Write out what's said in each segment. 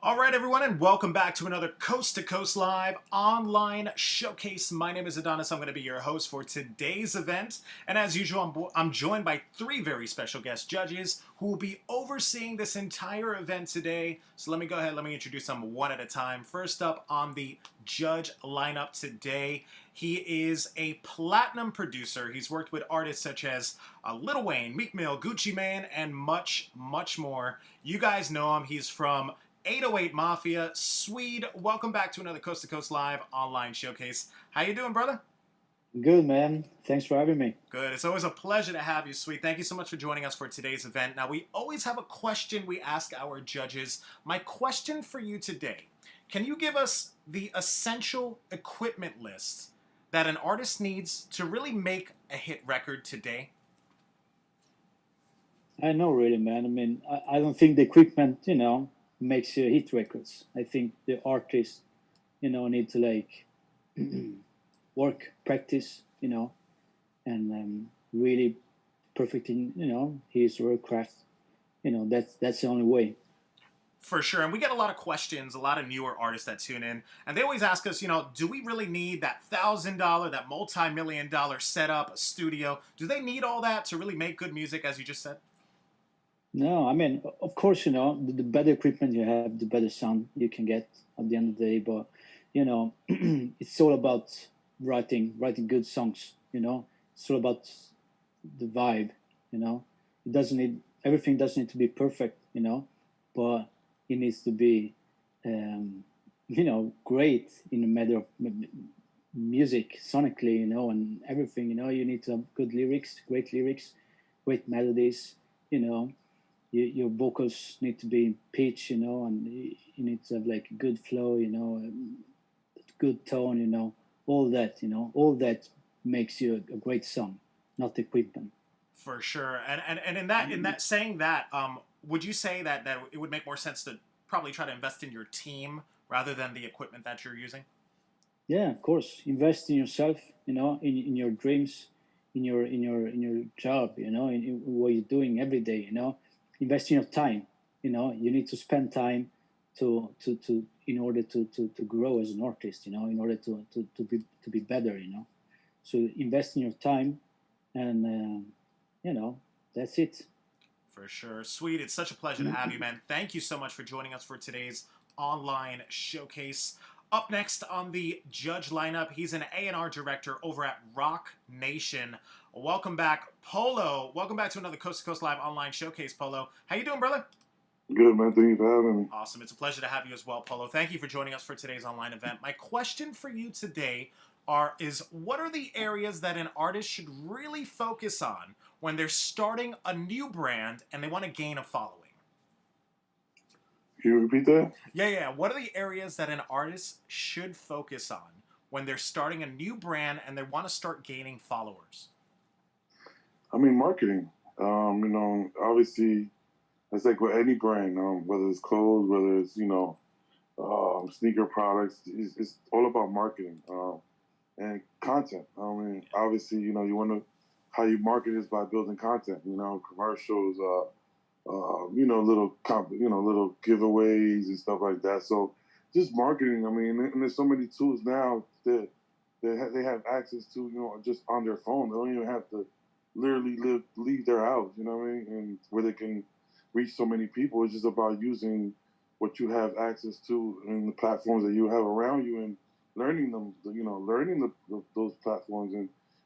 All right, everyone, and welcome back to another Coast to Coast Live online showcase. My name is Adonis. I'm going to be your host for today's event. And as usual, I'm joined by three very special guest judges who will be overseeing this entire event today. So let me go ahead, let me introduce them one at a time. First up on the judge lineup today, he is a platinum producer. He's worked with artists such as Lil Wayne, Meek Mill, Gucci Mane, and much, much more. You guys know him. He's from 808 Mafia. SWEDE, welcome back to another Coast to Coast Live online showcase. How you doing, brother? Good, man. Thanks for having me. Good. It's always a pleasure to have you, SWEDE. Thank you so much for joining us for today's event. Now, we always have a question we ask our judges. My question for you today, can you give us the essential equipment list that an artist needs to really make a hit record today? I know, really, man. I mean, I don't think the equipment, makes you hit records. I think the artist, need to work, practice, and really perfecting, his work craft. That's the only way. For sure. And we get a lot of questions, a lot of newer artists that tune in, and they always ask us, do we really need that $1,000, that multi-million-dollar setup, a studio? Do they need all that to really make good music, as you just said? No, I mean, of course, the better equipment you have, the better sound you can get at the end of the day. But, it's all about writing good songs. It's all about the vibe. It doesn't need everything doesn't need to be perfect. But it needs to be, great in a matter of music, sonically, and everything. You need to have good lyrics, great melodies. You know, your vocals need to be in pitch, and you need to have like a good flow, good tone, all that makes you a great song, not the equipment. For sure. And in that saying that, would you say that it would make more sense to probably try to invest in your team rather than the equipment that you're using? Yeah, of course. Invest in yourself, in your dreams, in your job, in what you're doing every day, Invest in your time, You need to spend time to in order to grow as an artist, in order to be better, So invest in your time, and that's it. For sure. Sweet. It's such a pleasure to have you, man. Thank you so much for joining us for today's online showcase. Up next on the judge lineup, he's an A&R director over at Rock Nation. Welcome back, Polo. Welcome back to another Coast to Coast Live online showcase, Polo. How you doing, brother? Good, man. Thank you for having me. Awesome. It's a pleasure to have you as well, Polo. Thank you for joining us for today's online event. My question for you today is what are the areas that an artist should really focus on when they're starting a new brand and they want to gain a following? Can you repeat that? Yeah. What are the areas that an artist should focus on when they're starting a new brand and they want to start gaining followers? I mean, marketing. Obviously, it's like with any brand, whether it's clothes, whether it's, sneaker products, it's all about marketing and content. I mean, obviously, you want to, how you market is by building content, commercials, little giveaways and stuff like that. So just marketing. I mean, and there's so many tools now that they have access to, just on their phone. They don't even have to literally leave their house. You know what I mean? And where they can reach so many people. It's just about using what you have access to and the platforms that you have around you and learning them. Learning those platforms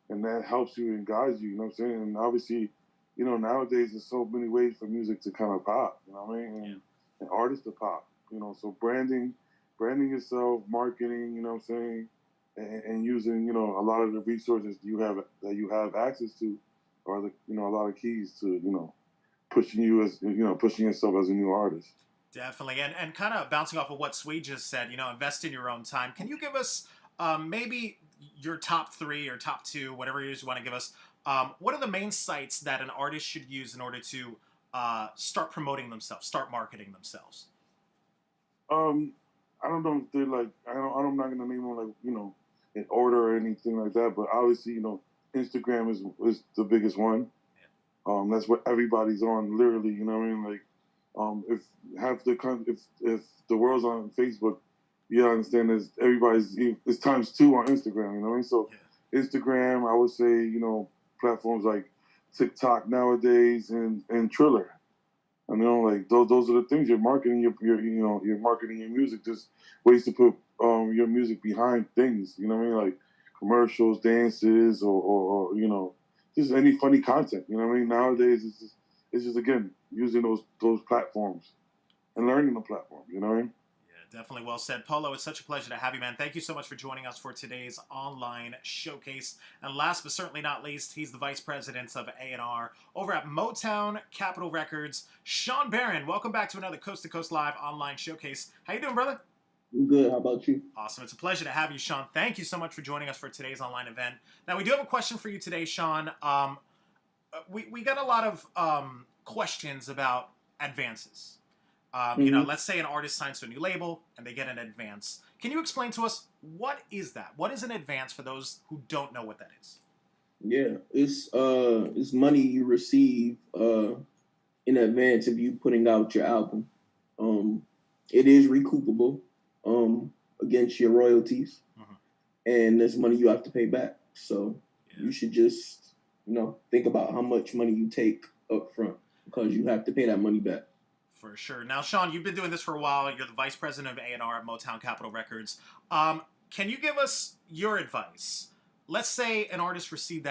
and that helps you and guides you. You know what I'm saying? And obviously, nowadays there's so many ways for music to kind of pop, you know what I mean? And artists to pop, so branding yourself, marketing, you know what I'm saying? And using, a lot of the resources you have access to are a lot of keys to, pushing yourself as a new artist. Definitely. And kind of bouncing off of what Sweet just said, invest in your own time. Can you give us maybe your top three or top two, whatever it is you want to give us? What are the main sites that an artist should use in order to start promoting themselves, start marketing themselves? I don't know if they're like, I'm not gonna name them like, in order or anything like that, but obviously, Instagram is the biggest one. That's what everybody's on, literally. You know what I mean? Like If half the if the world's on Facebook, you gotta understand there's everybody's it's times two on Instagram. You know what I mean? So Instagram, I would say, platforms like TikTok nowadays and Triller. I know, like those are the things you're marketing you're marketing your music. Just ways to put your music behind things. You know what I mean? Like commercials, dances, or just any funny content. You know what I mean? Nowadays, it's just again using those platforms and learning the platform. You know what I mean? Definitely well said. Polo, it's such a pleasure to have you, man. Thank you so much for joining us for today's online showcase. And last but certainly not least, he's the Vice President of A&R over at Motown Capitol Records, SHAWN Barron. Welcome back to another Coast to Coast Live online showcase. How you doing, brother? I'm good. How about you? Awesome. It's a pleasure to have you, Sean. Thank you so much for joining us for today's online event. Now, we do have a question for you today, Sean. We got a lot of questions about advances. Let's say an artist signs to a new label and they get an advance. Can you explain to us what is that? What is an advance for those who don't know what that is? Yeah, it's money you receive in advance of you putting out your album. It is recoupable against your royalties, and there's money you have to pay back. So you should just think about how much money you take up front because you have to pay that money back. For sure. Now, Sean, you've been doing this for a while. You're the Vice President of A&R at Motown Capitol Records. Can you give us your advice? Let's say an artist receives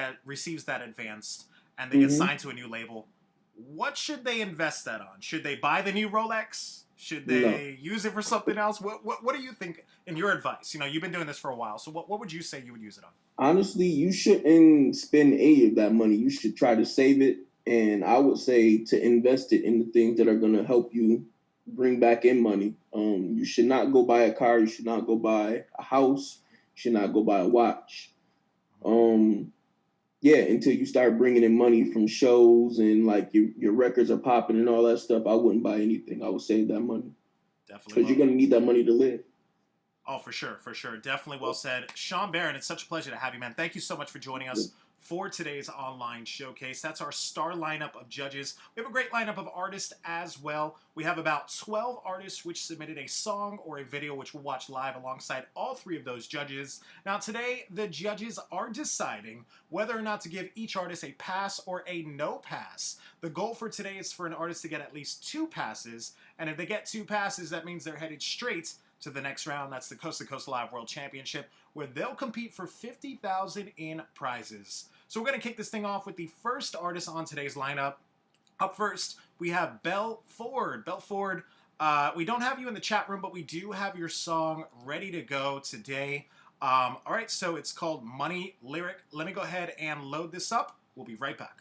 that advance and they get signed to a new label. What should they invest that on? Should they buy the new Rolex? Should they use it for something else? What do you think in your advice? You've been doing this for a while, so what would you say you would use it on? Honestly, you shouldn't spend any of that money. You should try to save it. And I would say to invest it in the things that are going to help you bring back in money. You should not go buy a car. You should not go buy a house. You should not go buy a watch. Until you start bringing in money from shows and like your records are popping and all that stuff, I wouldn't buy anything. I would save that money. Definitely. Because you're going to need that money to live. Oh, for sure. Definitely well said. SHAWN Barron, it's such a pleasure to have you, man. Thank you so much for joining us for today's online showcase. That's our star lineup of judges. We have a great lineup of artists as well. We have about 12 artists which submitted a song or a video which we'll watch live alongside all three of those judges. Now today, the judges are deciding whether or not to give each artist a pass or a no pass. The goal for today is for an artist to get at least 2 passes, and if they get 2 passes, that means they're headed straight to the next round. That's the Coast to Coast Live World Championship, where they'll compete for $50,000 in prizes. So we're going to kick this thing off with the first artist on today's lineup. Up first, we have Belle Ford. Belle Ford, we don't have you in the chat room, but we do have your song ready to go today. All right, so it's called Money Lyric. Let me go ahead and load this up. We'll be right back.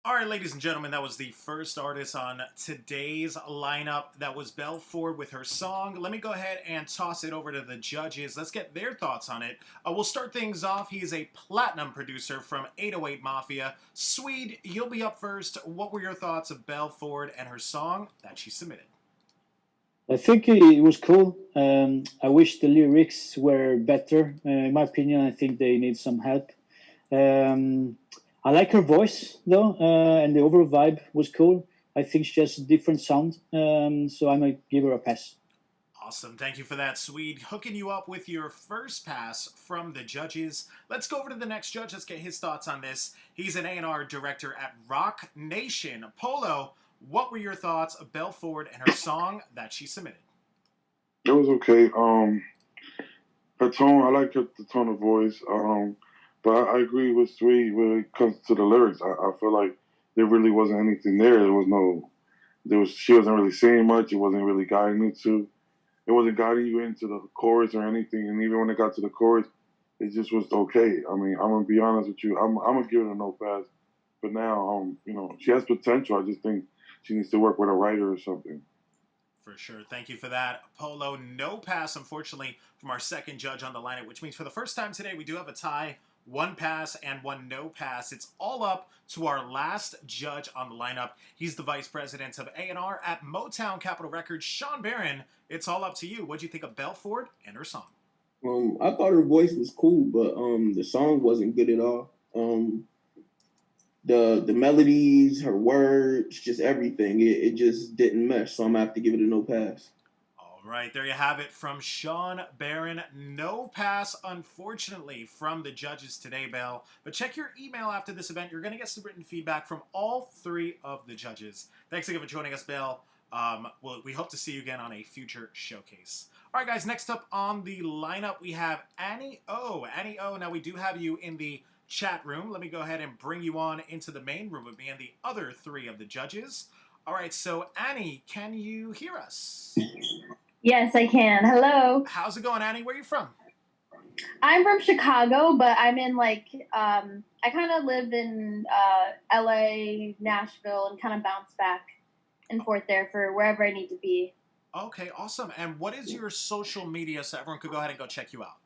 All right, ladies and gentlemen, that was the first artist on today's lineup. That was Belle Ford with her song. Let me go ahead and toss it over to the judges. Let's get their thoughts on it. We'll start things off. He is a platinum producer from 808 Mafia. Swede, you'll be up first. What were your thoughts of Belle Ford and her song that she submitted? I think it was cool. I wish the lyrics were better. In my opinion, I think they need some help. I like her voice though, and the overall vibe was cool. I think she has a different sound, so I might give her a pass. Awesome. Thank you for that, Swede. Hooking you up with your first pass from the judges. Let's go over to the next judge. Let's get his thoughts on this. He's an A&R director at Rock Nation. Polo, what were your thoughts of Belle Ford and her song that she submitted? It was okay. Her tone, I like the tone of voice. But I agree with Swede when it comes to the lyrics. I feel like there really wasn't anything there. She wasn't really saying much. It wasn't really it wasn't guiding you into the chorus or anything. And even when it got to the chorus, it just was okay. I mean, I'm gonna be honest with you. I'm gonna give it a no pass. But now, she has potential. I just think she needs to work with a writer or something. For sure. Thank you for that, Polo. No pass, unfortunately, from our second judge on the lineup, which means for the first time today, we do have a tie. 1 pass and 1 no pass. It's all up to our last judge on the lineup. He's the vice president of A&R at Motown Capitol Records, Sean Barron. It's all up to you. What do you think of Belle Ford and her song? I thought her voice was cool, but the song wasn't good at all. The melodies, her words, just everything, it just didn't mesh. So I'm gonna have to give it a no pass. All right, there you have it from Sean Barron. No pass, unfortunately, from the judges today, Belle. But check your email after this event. You're going to get some written feedback from all 3 of the judges. Thanks again for joining us, Belle. We hope to see you again on a future showcase. All right, guys, next up on the lineup, we have Annie O. Annie O, now we do have you in the chat room. Let me go ahead and bring you on into the main room with me and the other 3 of the judges. All right, so Annie, can you hear us? Yes, I can. Hello. How's it going, Annie? Where are you from? I'm from Chicago, but I'm in I kind of live in LA, Nashville, and kind of bounce back and forth there for wherever I need to be. Okay, awesome. And what is your social media so everyone could go ahead and go check you out?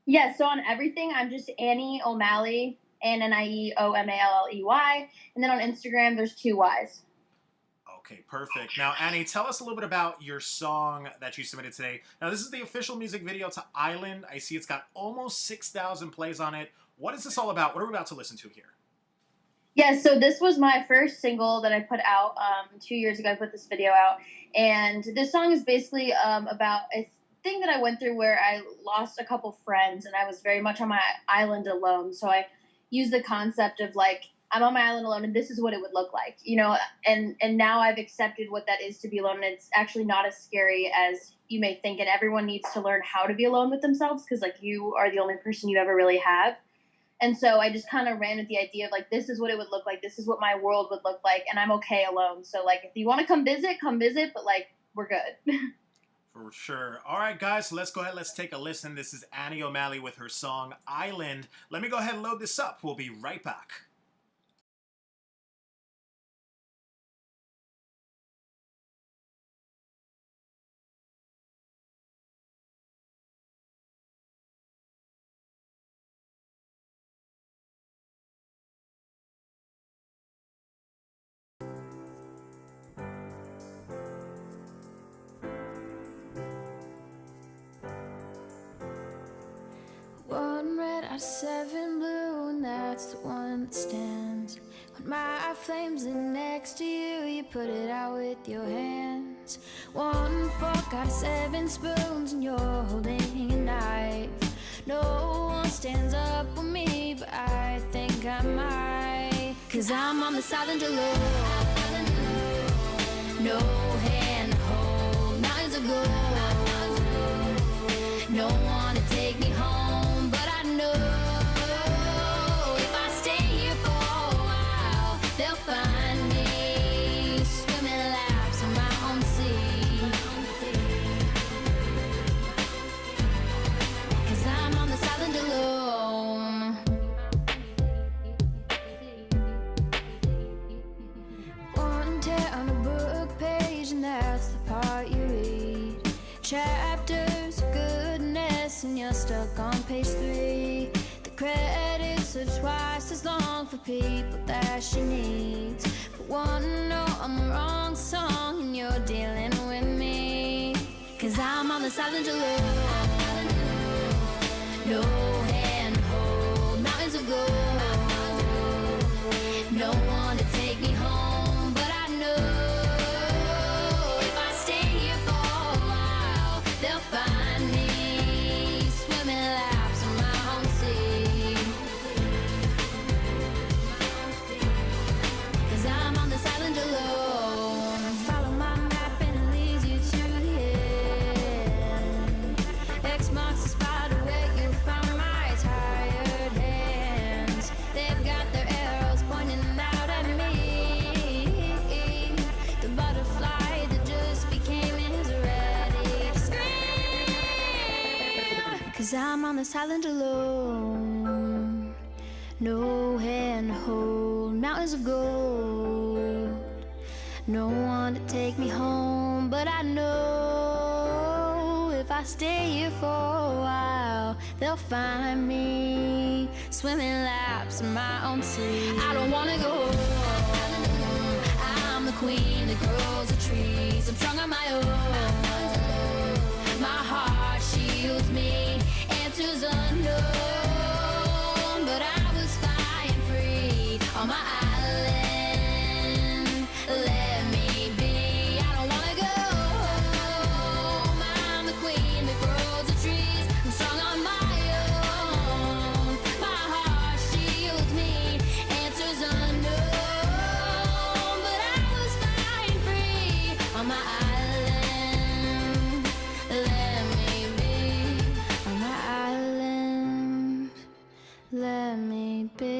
Yeah, so on everything, I'm just Annie O'Malley, ANNIEOMALLEY. And then on Instagram, there's 2 Ys. Okay, perfect. Now, Annie, tell us a little bit about your song that you submitted today. Now, this is the official music video to Island. I see it's got almost 6,000 plays on it. What is this all about? What are we about to listen to here? Yeah, so this was my first single that I put out 2 years ago. I put this video out. And this song is basically about a thing that I went through where I lost a couple friends and I was very much on my island alone. So I used the concept of I'm on my island alone and this is what it would look like, and now I've accepted what that is to be alone. And it's actually not as scary as you may think. And everyone needs to learn how to be alone with themselves because you are the only person you ever really have. And so I just kind of ran with the idea of this is what it would look like. This is what my world would look like. And I'm okay alone. So if you want to come visit, but we're good. For sure. All right, guys, so let's go ahead. Let's take a listen. This is Annie O'Malley with her song Island. Let me go ahead and load this up. We'll be right back. One red out of 7 blue, and that's the one that stands. When my flames are next to you, you put it out with your hands. 1 fork out of 7 spoons, and you're holding a knife. No one stands up with me, but I think I might. 'Cause I'm on this island alone. No hand to hold, mountains of gold. No one to take me home, but I know if I stay here for a while, they'll find me swimming laps on my own sea. 'Cause I'm on this island alone. stuck on page 3. The credits are twice as long for people that she needs. But one note on the wrong song and you're dealing with me. Cause I'm on the silent alone. No hand to hold, mountains of gold. No one to take me home, but I know if I stay here for a while, they'll find me swimming laps in my own sea. Cause I'm on this island alone. Follow my map and it leads you to the end. X marks the spot where you found my tired hands. They've got their arrows pointing out at me. The butterfly that just became is ready to scream. Cause I'm on this island alone. No hand to hold, mountains of gold. No one to take me home, but I know if I stay here for a while, they'll find me swimming laps in my own sea. I don't wanna go home. I'm the queen that grows the trees. I'm strong on my own. My heart shields me, answers unknown. But I was flying free on my island. Let me be. I don't wanna go home. I'm the queen that grows the trees. I'm strong on my own. My heart shields me, answers unknown. But I was flying free on my island. Let me be on my island. Let me be.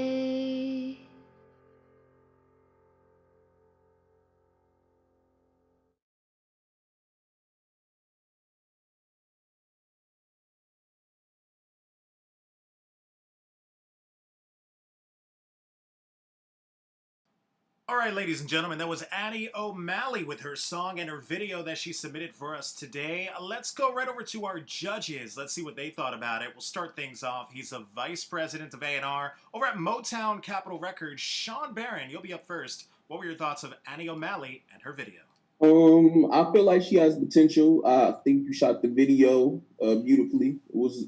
All right, ladies and gentlemen, that was Annie O'Malley with her song and her video that she submitted for us today. Let's go right over to our judges. Let's see what they thought about it. We'll start things off. He's a vice president of A&R over at Motown Capitol Records. Sean Barron, you'll be up first. What were your thoughts of Annie O'Malley and her video? I feel like she has potential. I think you shot the video beautifully. It was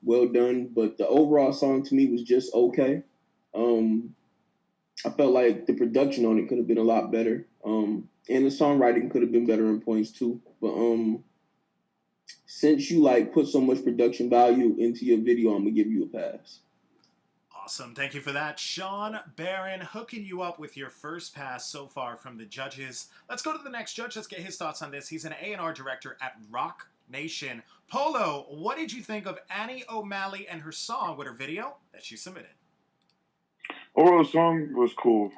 well done, but the overall song to me was just okay. I felt like the production on it could have been a lot better. And the songwriting could have been better in points too. But since you like put so much production value into your video, I'm gonna give you a pass. Awesome. Thank you for that. Sean Barron hooking you up with your first pass so far from the judges. Let's go to the next judge. Let's get his thoughts on this. He's an A&R director at Rock Nation. Polo, what did you think of Annie O'Malley and her song with her video that she submitted? Overall, the song was cool.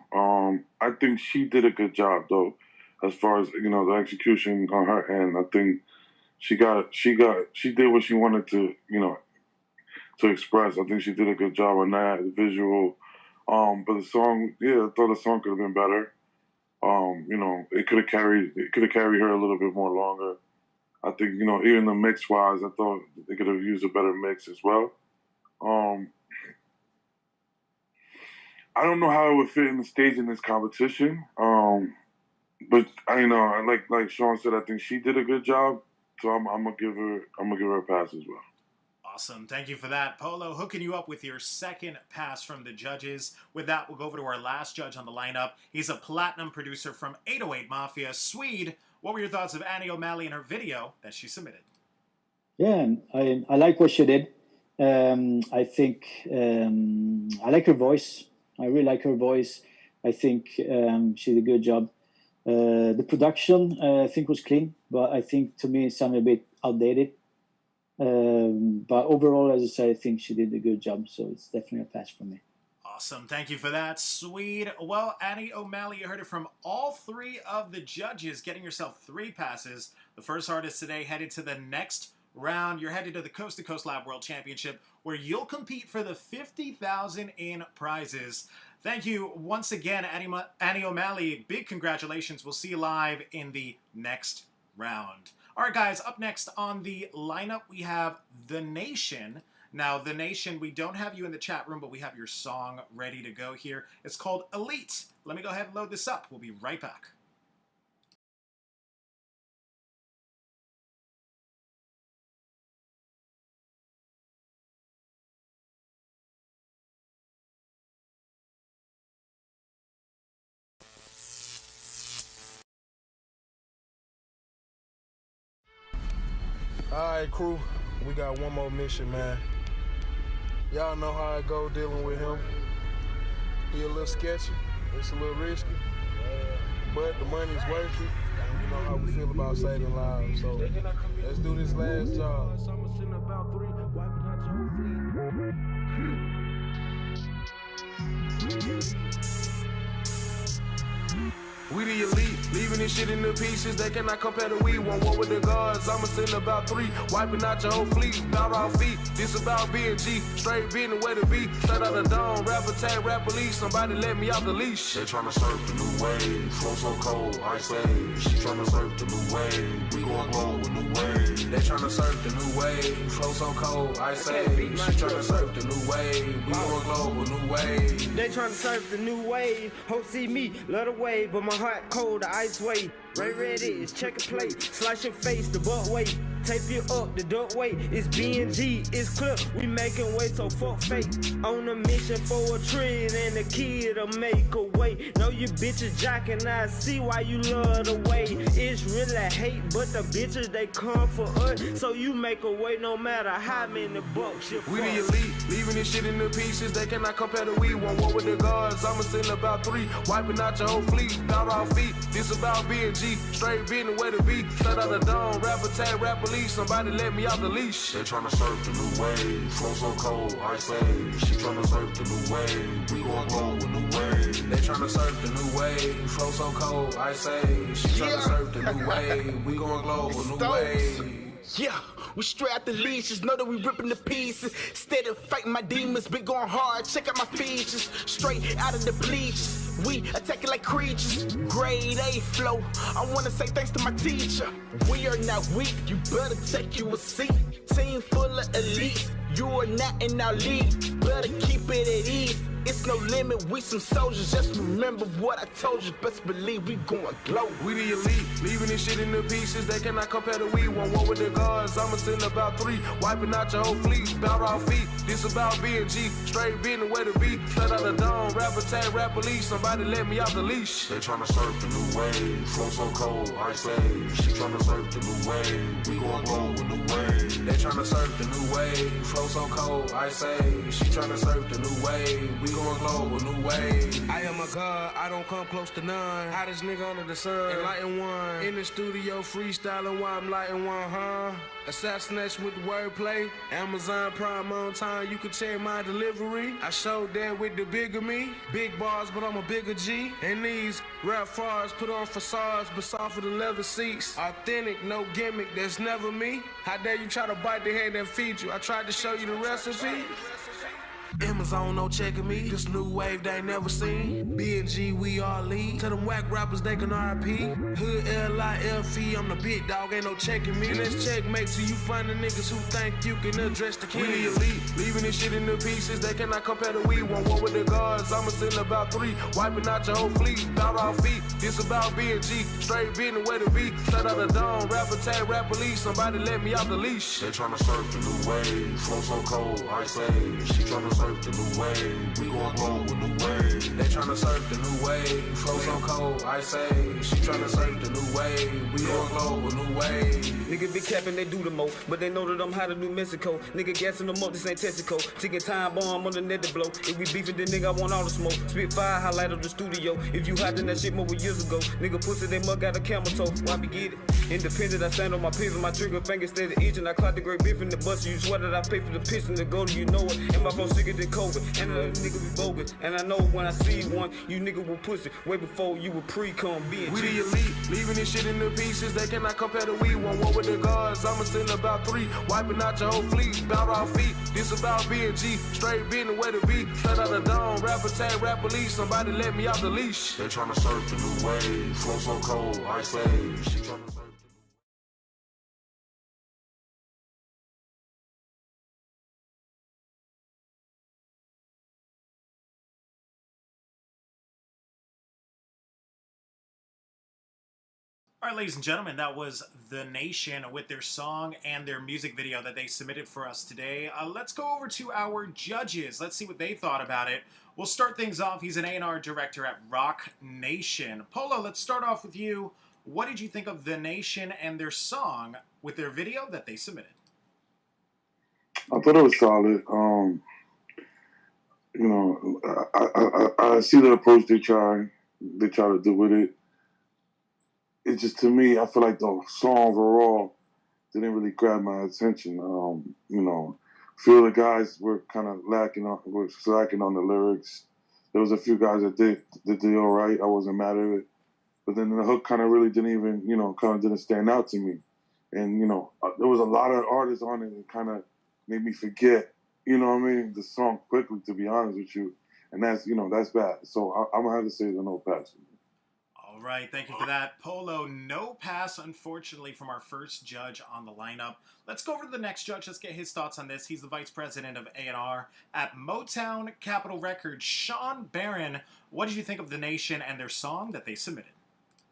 I think she did a good job though, as far as the execution on her end. I think she did what she wanted to to express. I think she did a good job on that, the visual. But the song, I thought the song could have been better. It could have carried her a little bit more longer. I think even the mix wise, I thought they could have used a better mix as well. I don't know how it would fit in the stage in this competition. But like Sean said, I think she did a good job. So I'm gonna give her a pass as well. Awesome. Thank you for that. Polo, hooking you up with your second pass from the judges. With that, we'll go over to our last judge on the lineup. He's a platinum producer from 808 Mafia, SWEDE. What were your thoughts of Annie O'Malley and her video that she submitted? Yeah, I like what she did. I think I like her voice. I really like her voice. I think she did a good job. The production, I think, was clean, but I think to me it sounded a bit outdated. But overall, as I said, I think she did a good job, so it's definitely a pass for me. Awesome. Thank you for that, SWEDE. Well, Annie O'Malley, you heard it from all three of the judges, getting yourself 3 passes. The first artist today headed to the next round. You're headed to the Coast to Coast Lab World Championship, where you'll compete for the $50,000 in prizes. Thank you once again, Annie O'Malley. Big congratulations. We'll see you live in the next round. All right, guys, up next on the lineup, we have The Nation. Now, The Nation, we don't have you in the chat room, but we have your song ready to go here. It's called Elite. Let me go ahead and load this up. We'll be right back. All right, crew, we got one more mission, man. Y'all know how I go dealing with him. He a little sketchy, it's a little risky, but the money's worth it. And you know how we feel about saving lives, so let's do this last job. We the elite, leaving this shit in the pieces. They cannot compare to we. One war with the gods, I'ma send about 3. Wiping out your whole fleet, bout our feet. This about being G, straight being the way to be. Straight out of dawn, rap attack, rap police. Somebody let me off the leash. They tryna surf the new wave, flow so cold, ice age. She tryna surf the new wave, we gon' glow with new wave. They tryna surf the new wave, flow so cold, ice age. She tryna surf the new wave, we gon' glow with new wave. They tryna surf the new wave, hope see me, love the wave, but my heart cold, the ice wave. Red is, check and play, slice your face, the butt weight. Tape you up, the duck weight. It's B&G, it's clear, we making way, so fuck fake. On a mission for a trend and a kid to make a way. Know you bitches jocking, I see why you love the way. It's really hate, but the bitches, they come for us. So you make a way no matter how many bucks you We the elite, leaving this shit in the pieces. They cannot compare to we. One war with the gods, I'ma send about 3. Wiping out your whole fleet, bout our feet. This about B&G, straight being the way to be. Straight out of dawn, rap attack, rap police. Somebody let me off the leash. They tryna surf the new wave, flow so cold, ice age. She tryna surf the new wave, we gon' glow with new wave. They tryna surf the new wave, flow so cold, ice age. She tryna surf the new wave, we gon' glow with new wave. Yeah, we straight out the leashes, know that we ripping the pieces. Steady fighting my demons, been going hard, check out my features. Straight out of the bleachers, we attacking like creatures. Grade A flow, I wanna say thanks to my teacher. We are not weak, you better take you a seat. Team full of elites, you are not in our league. Better keep it at ease. It's no limit, we some soldiers, just remember what I told you, best believe we going glow. We the elite, leaving this shit in the pieces, they cannot compare to we. One war with the gods, I'ma send about 3. Wiping out your whole fleet, bout our feet. This about B&G, straight being the way to be. Straight out of dawn, rap attack, rap police. Somebody let me off the leash. They tryna surf the new wave, flow so cold, ice age. She tryna surf the new wave, we gon' glow with new wave. They tryna surf the new wave, flow so cold, ice age. She tryna surf the new wave, we gon' glow with new wave. I am a god, I don't come close to none. Hottest nigga under the sun, enlighten one. In the studio freestyling while I'm lighting one, huh? Assassination with the wordplay. Amazon Prime on time, you can check my delivery. I showed that with the bigger me. Big bars, but I'm a bigger G. And these rap frauds put on facades, but softer than leather seats. Authentic, no gimmick, that's never me. How dare you try to bite the hand that feeds you? I tried to show you the recipe. Amazon no checking me. This new wave they ain't never seen. B&G, we all lead. Tell them whack rappers they can RP. Hood L-I-F-E, I'm the big dog, ain't no checking me. Let's checkmate till you find the niggas who think you can address the key. We the elite, leaving this shit in the pieces. They cannot compare to we. One war with the gods, I'ma send about 3. Wiping out your whole fleet, bout our feet. This about B&G, straight being the way to be. Straight out of dawn, rap attack, rap police. Somebody let me off the leash. They tryna surf the new wave, flow so cold, ice age. She tryna surf the new wave, we gon' glow with new wave. They tryna surf the new wave, flow so cold, ice age. She tryna surf the new wave, we gon' glow with new wave. Nigga be capping, they do the mo, but they know that I'm hot in New Mexico. Nigga gassing them up, this ain't Texaco. Taking time bomb on the net to blow. If we beefing, then nigga I want all the smoke. Spit fire, highlight of the studio. If you hot, then that shit more years ago. Nigga pussy, they mug out a camel toe. Why we get it? Independent, I stand on my pivot, my trigger finger steady itching. I clock the great beef in the bus. You swear that I pay for the piston to go to, you know it. And my phone sicker than COVID, and another nigga be bogus. And I know when I see one, you nigga will pussy way before you would pre-cum bitch. We the elite, leaving this shit in the pieces. They cannot compare to we. One war with the gods, I'ma send about 3. Wiping out your whole fleet, bout our feet. This about B&G, straight being the way to be. Straight out of dawn, rap attack, rap police. Somebody let me off the leash. They tryna surf the new wave, flow so cold, ice age. She tryna surf All right, ladies and gentlemen, that was The Nation with their song and their music video that they submitted for us today. Let's go over to our judges. Let's see what they thought about it. We'll start things off. He's an A&R director at Rock Nation. Polo, let's start off with you. What did you think of The Nation and their song with their video that they submitted? I thought it was solid. I see the approach they try to do with it. It just, to me, I feel like the song overall didn't really grab my attention. Few of the guys were kind of slacking on the lyrics. There was a few guys that did all right. I wasn't mad at it. But then the hook kind of really didn't even, didn't stand out to me. And, there was a lot of artists on it that kind of made me forget, the song quickly, to be honest with you. And that's bad. So I'm going to have to say the no pass. All right, thank you for that. Polo, no pass, unfortunately, from our first judge on the lineup. Let's go over to the next judge. Let's get his thoughts on this. He's the vice president of A&R at Motown Capitol Records, SHAWN BARRON. What did you think of The Nation and their song that they submitted?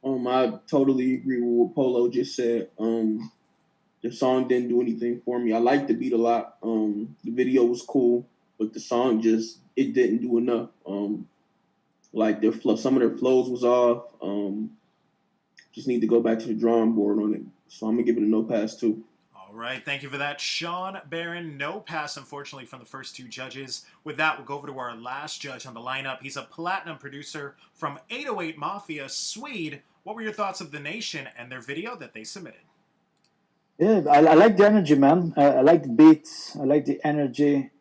I totally agree with what Polo just said. The song didn't do anything for me. I liked the beat a lot. The video was cool, but the song it didn't do enough. Like some of their flows was off. Just need to go back to the drawing board on it. So I'm gonna give it a no pass too. All right, thank you for that, SHAWN BARRON. No pass, unfortunately, from the first two judges. With that, we'll go over to our last judge on the lineup. He's a platinum producer from 808 Mafia, SWEDE. What were your thoughts of The Nation and their video that they submitted? Yeah, I like the energy, man. I like the beats. I like the energy.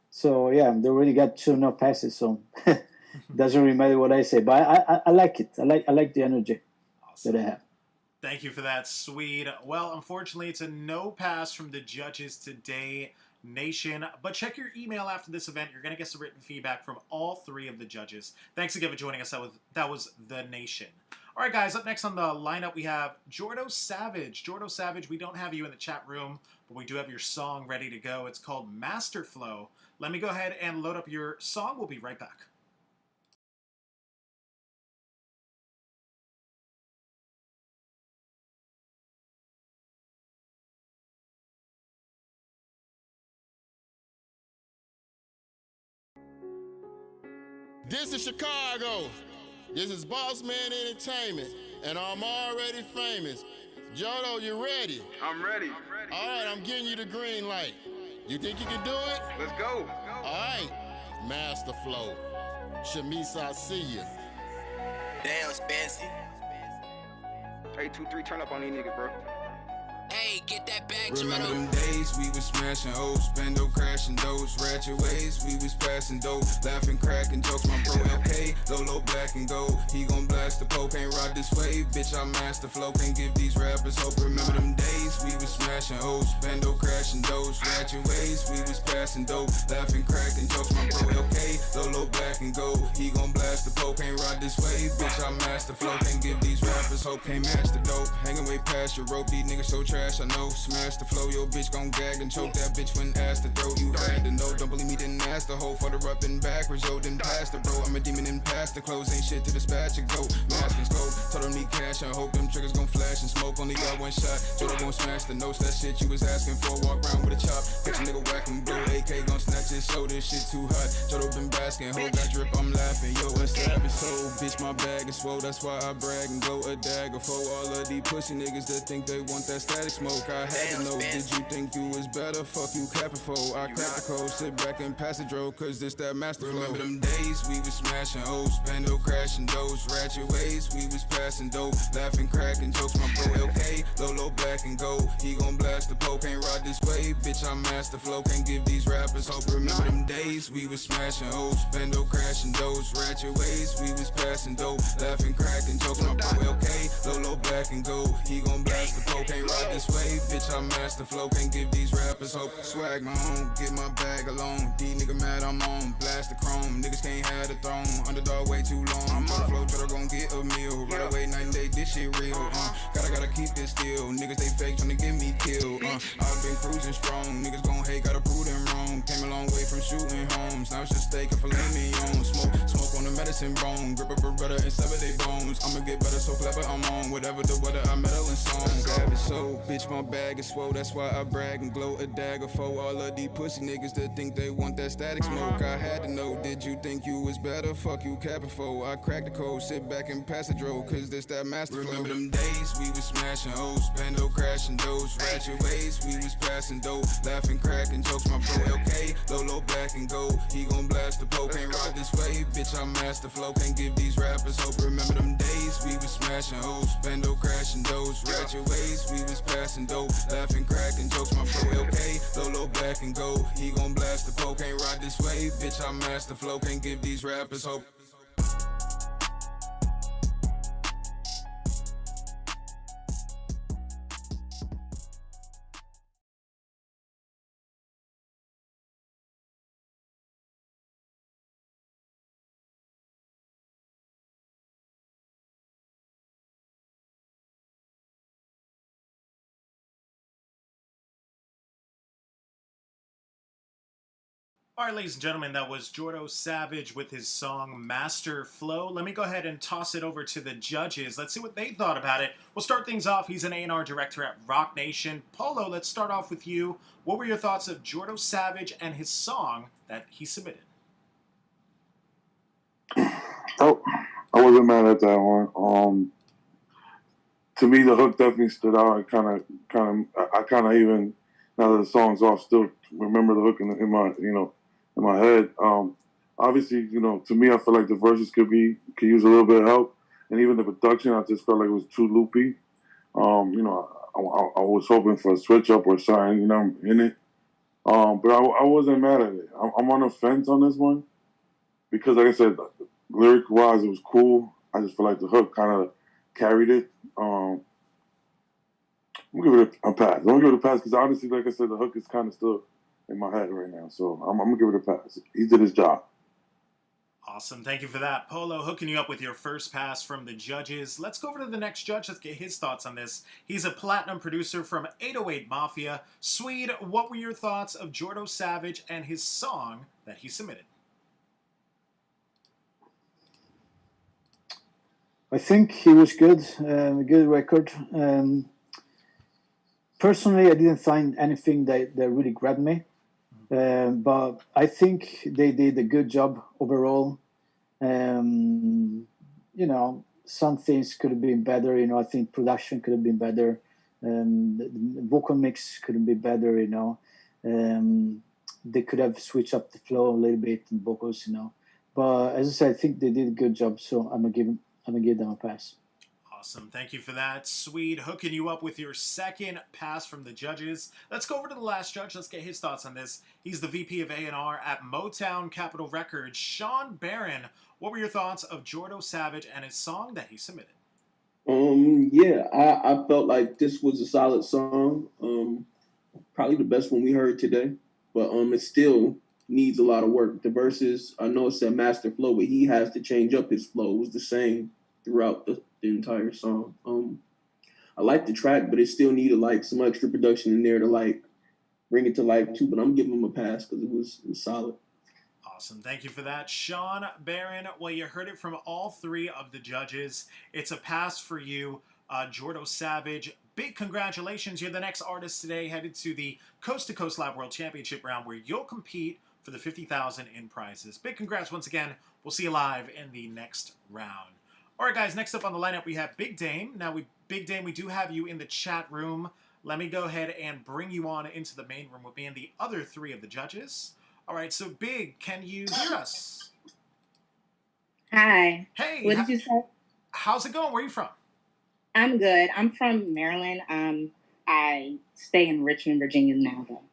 So yeah, they already got 2 no passes, so doesn't really matter what I say. But I like it. I like the energy that I have. Thank you for that, SWEDE. Well, unfortunately, it's a no pass from the judges today, Nation. But check your email after this event. You're going to get some written feedback from all 3 of the judges. Thanks again for joining us. That was The Nation. All right, guys, up next on the lineup, we have Jordo Savage. Jordo Savage, we don't have you in the chat room, but we do have your song ready to go. It's called Master Flow. Let me go ahead and load up your song. We'll be right back. This is Chicago. This is Boss Man Entertainment, and I'm already famous. Jordo, you ready? I'm ready. All right, I'm giving you the green light. You think you can do it? Let's go. All right. Master Flow. Shamise, I see you. Damn, Spancy. Hey, 2-3, turn up on these niggas, bro. Hey, get that back, Remember them days we was smashing O's, bando crashing those ratchet ways. We was passing dope, laughing, cracking jokes. My bro LK, Lolo black and gold. He gon' blast the poke, ain't ride this way. Bitch, I master flow, can't give these rappers hope. Remember them days we was smashing O's, bando crashing those ratchet ways. We was passing dope, laughing, cracking jokes. My bro LK, Lolo black and gold. He gon' blast the poke, ain't ride this way. Bitch, I master flow, can't give these rappers hope. Can't match the dope, hanging way past your rope. These niggas so trash, I know. Smash the flow, your bitch gon' gag and choke that bitch when asked to throw. You had to know, don't believe me, didn't ask the hoe. For the up and backwards, yo, didn't pass the bro. I'm a demon in past the clothes, ain't shit to dispatch a go. Mask and stove, told them need cash and hope them triggers gon' flash and smoke. Only got one shot, so they gon' smash the notes. That shit you was asking for, walk around with a chop. Catch a nigga whacking blue, AK gon' snatch his show. This shit too hot, Jodo been basking, hoe got drip, I'm laughing. Yo, a savage soul, bitch, my bag is swole. That's why I brag and go a dagger for all of these pussy niggas that think they want that static smoke. I had to know, did you think you was better? Fuck you, capping for. I crack the code, sit back and pass the dro, cause this that master flow. Remember them days we was smashing O's, bando crashing those ratchet ways. We was passing dope, laughing, cracking jokes. My bro LK, Lolo black and gold. He gon' blast the poke, ain't ride this way. Bitch, I master flow, can't give these rappers hope. Remember them days we was smashing O's, bando crashing those ratchet ways. We was passing dope, laughing, cracking jokes. My bro LK, Lolo black and gold. He gon' blast the poke, ain't ride this way. Bitch, I master flow, can't give these rappers hope. Swag my own, get my bag alone. These nigga mad, I'm on, blast the chrome. Niggas can't have the throne, underdog way too long. I'm on the flow, Jordo gon' get a meal. Right away, night and day, this shit real. Gotta keep this still. Niggas they fake, tryna get me killed. I've been cruising strong, niggas gon' hate, gotta prove them wrong. Came a long way from shooting homes, now it's just steak and filet mignon. Smoke on the Madison bone. Grip a Beretta and sever they bones. I'ma get better, so clever, I'm on. Whatever the weather, I meddle in song. Savage soul, bitch, my bag is swole. That's why I brag and glow a dagger for all of these pussy niggas that think they want that static smoke. I had to know, did you think you was better? Fuck you, capping for. I cracked the code, sit back and pass the dro, cause this that master flow. Remember them days we was smashing O's, bando crashing those ratchet ways. We was passing dough, laughing, cracking jokes. My bro LK, low black and gold. He gon' blast the poke, ain't ride this way. Bitch, I master flow, can't give these rappers hope. Remember them days we was smashing O's, bando crashing those ratchet ways. We was passing dough, laughing, cracking jokes. My bro LK, low black and gold. He gon' blast the poke, ain't ride this way. Bitch, I master flow, can't give these rappers hope. All right, ladies and gentlemen, that was Jordo Savage with his song Master Flow. Let me go ahead and toss it over to the judges. Let's see what they thought about it. We'll start things off. He's an A&R director at Rock Nation. Polo, let's start off with you. What were your thoughts of Jordo Savage and his song that he submitted? Oh, I wasn't mad at that one. To me, the hook definitely stood out. I kind of even, now that the song's off, still remember the hook in my head. Obviously, to me, I feel like the verses could use a little bit of help, and even the production, I just felt like it was too loopy. I was hoping for a switch up or something, in it. But I wasn't mad at it. I'm on the fence on this one because, like I said, lyric-wise, it was cool. I just feel like the hook kind of carried it. I'm gonna give it a pass. I'm gonna give it a pass because honestly, like I said, the hook is kind of still in my head right now. So I'm gonna give it a pass. He did his job. Awesome. Thank you for that. Polo, hooking you up with your first pass from the judges. Let's go over to the next judge. Let's get his thoughts on this. He's a platinum producer from 808 Mafia. Swede, what were your thoughts of Jordo Savage and his song that he submitted? I think he was good. A good record. Personally, I didn't find anything that really grabbed me. But I think they did a good job overall. Some things could have been better. I think production could have been better. The vocal mix could have been better. They could have switched up the flow a little bit in vocals. But as I said, I think they did a good job. So I'm gonna give them a pass. Awesome. Thank you for that. Swede, hooking you up with your second pass from the judges. Let's go over to the last judge. Let's get his thoughts on this. He's the VP of A&R at Motown Capitol Records. SHAWN, BARRON, what were your thoughts of Jordo Savage and his song that he submitted? I felt like this was a solid song. Probably the best one we heard today. But it still needs a lot of work. The verses, I know it said master flow, but he has to change up his flow. It was the same throughout the entire song. I like the track, but it still needed some extra production in there to bring it to life too. But I'm giving him a pass because it was solid. Awesome. Thank you for that. SHAWN, BARRON, well, you heard it from all three of the judges. It's a pass for you, Jordo Savage. Big congratulations. You're the next artist today headed to the Coast to Coast Live World Championship round where you'll compete for the $50,000 in prizes. Big congrats once again. We'll see you live in the next round. All right, guys, next up on the lineup, we have Big Dame. Now, Big Dame, we do have you in the chat room. Let me go ahead and bring you on into the main room with me and the other three of the judges. All right, so Big, can you hear us? Hi. Hey. What did you say? How's it going? Where are you from? I'm good. I'm from Maryland. I stay in Richmond, Virginia now, though.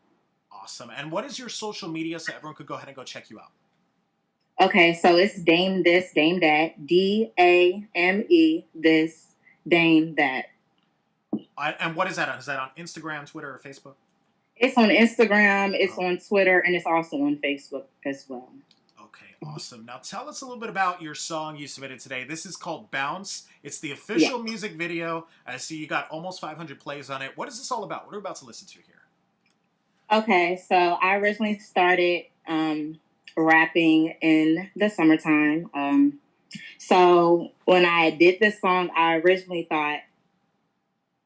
Awesome. And what is your social media so everyone could go ahead and go check you out? Okay, so it's Dame This, Dame That. DAME This, Dame That. And what is that on? Is that on Instagram, Twitter, or Facebook? It's on Instagram, it's on Twitter, and it's also on Facebook as well. Okay, awesome. Now tell us a little bit about your song you submitted today. This is called Bounce. It's the official music video. I see you got almost 500 plays on it. What is this all about? What are we about to listen to here? Okay, so I originally started rapping in the summertime. So when I did this song, I originally thought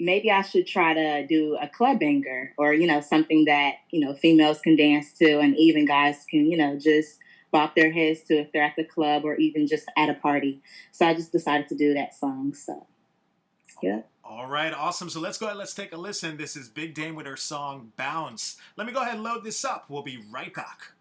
maybe I should try to do a club banger or, something that, females can dance to and even guys can, just bop their heads to if they're at the club or even just at a party. So I just decided to do that song. So, yeah. All right, awesome. So let's go ahead, let's take a listen. This is Big Dame with her song Bounce. Let me go ahead and load this up. We'll be right back.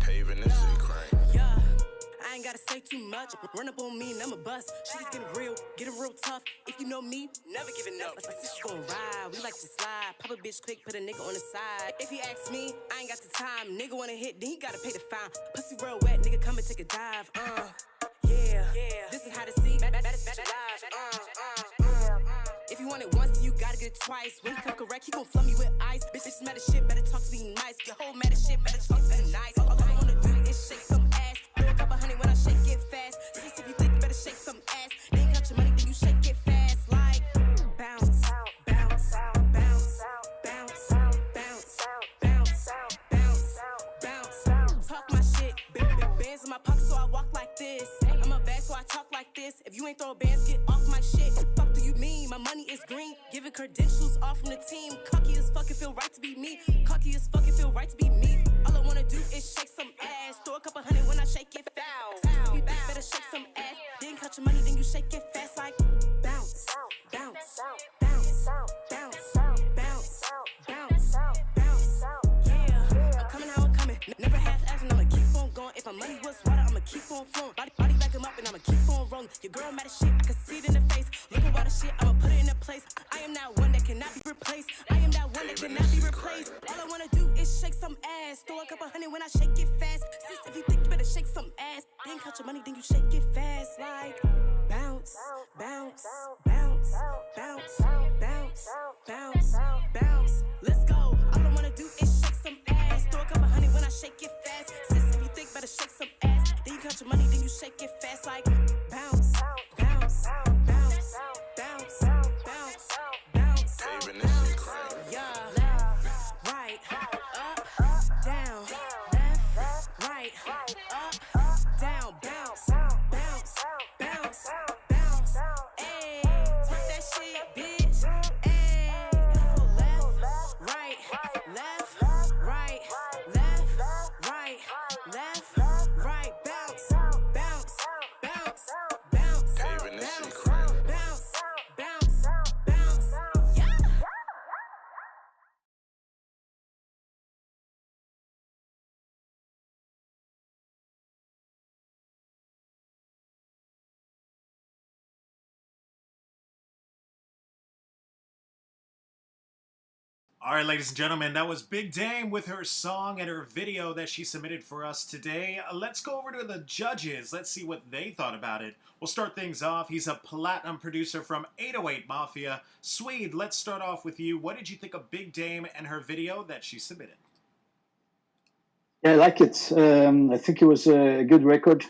Paving this shit crank. Yeah, I ain't gotta say too much. Run up on me and I'm a bust. Shit is getting real tough. If you know me, never giving up. My sister's gon' ride, we like to slide. Pop a bitch quick, put a nigga on the side. If he asks me, I ain't got the time. Nigga wanna hit, then he gotta pay the fine. Pussy real wet, nigga come and take a dive. Yeah, this is how to see. Baddest bitch alive. If you want it once, you gotta get it twice. When he come correct, he gon' flood me with ice. Bitch mad as shit, better talk to me nice. Your whole mad as shit, better talk to me nice. All I wanna do is shake some ass. Throw a cup of honey when I shake it fast. Sis, if you think you better shake some ass. They ain't got your money, then you shake it fast. Like bounce, bounce, bounce, bounce, bounce, bounce, bounce, bounce. Talk my shit, big bands in my pocket, so I walk like this. I'm a bad, so I talk like this. If you ain't throw bands, get off my shit. Fuck do you mean? My money is green. Giving credentials off from the team. Cocky as fuck, it feel right to be me. Cocky as fuck, it feel right to be me. All I wanna do is shake some ass. Throw a couple hundred when I shake it fast. You better shake some ass. Then cut your money, then you shake it fast like bounce, bounce, bounce, bounce, bounce, bounce, bounce. Yeah, I'm coming how I'm coming. Never half-assed, and I'ma keep on going. If my money was water, I'ma keep on flowing. Body back him up, and I'ma keep on rolling. Your girl mad as shit, I can see it in her face. Look at the shit, I'ma put it in a place. I am that one that cannot be replaced. I am that one that cannot be replaced. All I wanna do is shake some ass. Throw a couple honey when I shake it fast. Sis, if you think you better shake some ass, then cut your money, then you shake it fast. Like bounce, bounce, bounce, bounce, bounce, bounce, bounce. Let's go. All I wanna do is shake some ass. Throw a couple honey when I shake it fast. Sis, if you think better shake some ass, then you cut your money, then you shake it fast. Like bounce, bounce, bounce, bounce, bounce, bounce. Paving this shit crank. Yeah, left, right, up, down, left, right, up, down, bounce, bounce, bounce, bounce. Ayy, talk that shit, bitch. Ayy, go left, right, left, right, left, right, left, right, bounce, bounce, bounce, bounce, Paving this shit bounce, crank. bounce, bounce, bounce. Yeah. All right, ladies and gentlemen, that was Big Dame with her song and her video that she submitted for us today. Let's go over to the judges. Let's see what they thought about it. We'll start things off. He's a platinum producer from 808 Mafia. SWEDE, let's start off with you. What did you think of Big Dame and her video that she submitted? Yeah, I like it. I think it was a good record.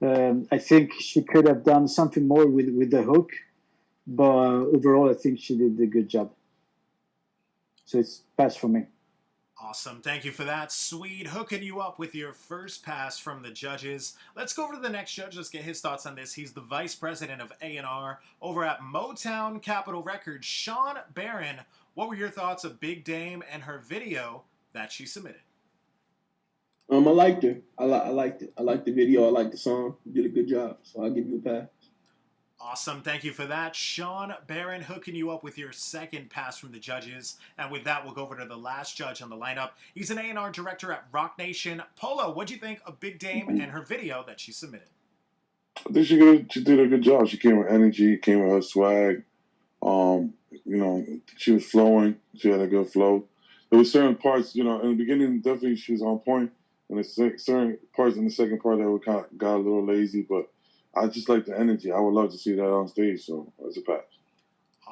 I think she could have done something more with the hook, but overall, I think she did a good job. So it's pass for me. Awesome. Thank you for that. SWEDE hooking you up with your first pass from the judges. Let's go over to the next judge. Let's get his thoughts on this. He's the vice president of A&R over at Motown Capitol Records, SHAWN Barron. What were your thoughts of Big Dame and her video that she submitted? I liked her. I liked it. I liked the video. I liked the song. You did a good job. So I'll give you a pass. Awesome. Thank you for that. SHAWN Barron hooking you up with your second pass from the judges. And with that, we'll go over to the last judge on the lineup. He's an A&R director at Rock Nation. Polo, what'd you think of Big Dame and her video that she submitted? I think she did a good job. She came with energy, came with her swag. She was flowing. She had a good flow. There were certain parts, in the beginning, definitely she was on point. And there's certain parts in the second part that got a little lazy, but I just like the energy. I would love to see that on stage, so that's a pass.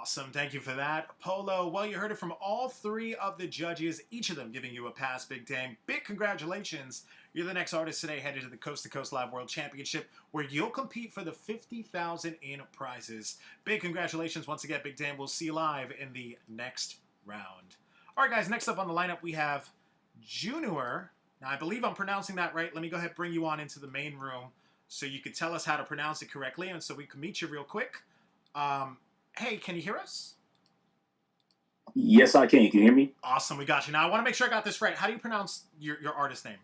Awesome. Thank you for that. Polo, well, you heard it from all three of the judges, each of them giving you a pass, Big Dame. Big congratulations. You're the next artist today headed to the Coast to Coast Live World Championship, where you'll compete for the $50,000 in prizes. Big congratulations once again, Big Dame. We'll see you live in the next round. All right, guys, next up on the lineup, we have Junior. Now, I believe I'm pronouncing that right. Let me go ahead and bring you on into the main room so you can tell us how to pronounce it correctly and so we can meet you real quick. Hey, can you hear us? Yes, I can. Can you hear me? Awesome, we got you. Now, I want to make sure I got this right. How do you pronounce your artist name?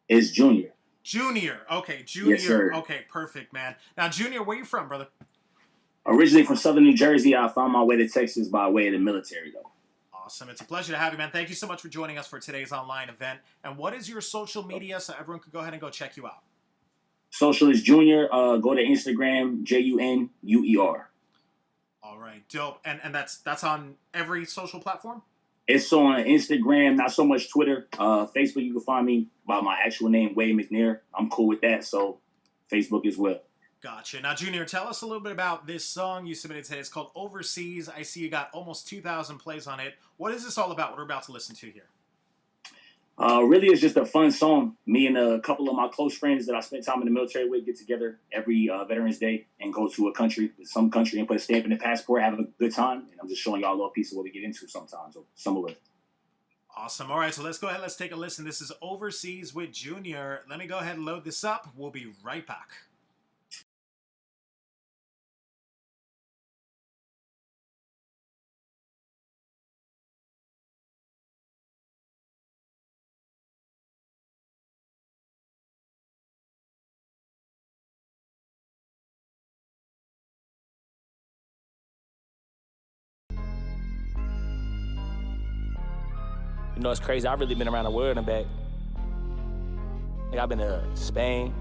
It's Junior. Junior. Okay, Junior. Yes, sir. Okay, perfect, man. Now, Junior, where you from, brother? Originally from Southern New Jersey, I found my way to Texas by way of the military, though. Awesome. It's a pleasure to have you, man. Thank you so much for joining us for today's online event. And what is your social media so everyone can go ahead and go check you out? Social is Junior. Go to Instagram, JUNUER. All right, dope. And that's on every social platform? It's on Instagram, not so much Twitter. Facebook, you can find me by my actual name, Wade McNair. I'm cool with that, so Facebook as well. Gotcha. Now, Junior, tell us a little bit about this song you submitted today. It's called Overseas. I see you got almost 2,000 plays on it. What is this all about? What we're about to listen to here? Really, it's just a fun song. Me and a couple of my close friends that I spent time in the military with get together every Veterans Day and go to some country, and put a stamp in the passport, have a good time. And I'm just showing y'all a little piece of what we get into sometimes, or some of it. Awesome. All right, so let's go ahead. Let's take a listen. This is Overseas with Junior. Let me go ahead and load this up. We'll be right back. You know, it's crazy. I've really been around the world and back. Like, I've been to Spain,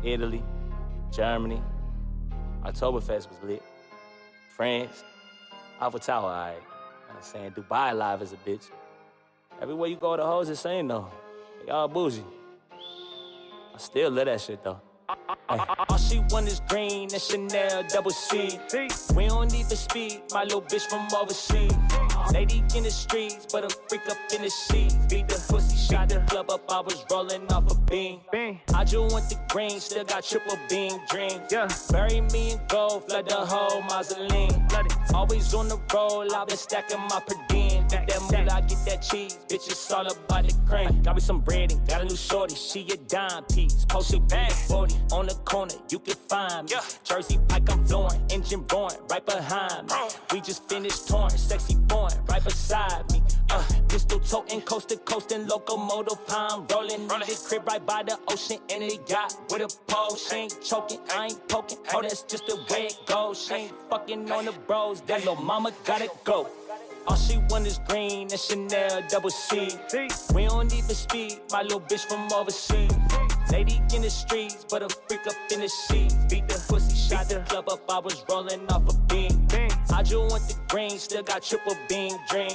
Italy, Germany. Oktoberfest was lit. France, Eiffel Tower, all right. I'm saying Dubai live as a bitch. Everywhere you go, the hoes the same, though. They all bougie. I still love that shit, though. All she want is green and Chanel double C. We don't even speak, my little bitch from overseas. Lady in the streets, but a freak up in the sheets. Beat the pussy, shot the club up, I was rolling off a beam. I just want the green, still got triple beam dreams. Bury me in gold, flood the whole mausoleum. Always on the roll, I've been stacking my per diem. Get that mood, I get that cheese, bitch, it's all about the cream. Got me some bread and got a new shorty, she a dime piece. Post your bag 40, on the corner, you can find me. Jersey Pike, I'm flooring, engine roaring, right behind me. We just finished touring, sexy foreign, right beside me. Pistol toting, coast to coast and locomotive palm rolling. This crib right by the ocean and it got with a pole. She ain't choking, I ain't poking. Oh, that's just the way it goes. She ain't fucking on the bros, that little mama gotta go. All she want is green and Chanel double C. We don't even speak, my little bitch from overseas. Lady in the streets, but a freak up in the sheets. Beat the pussy, shot the club up, I was rolling off a beam. I just want the green, still got triple beam dreams.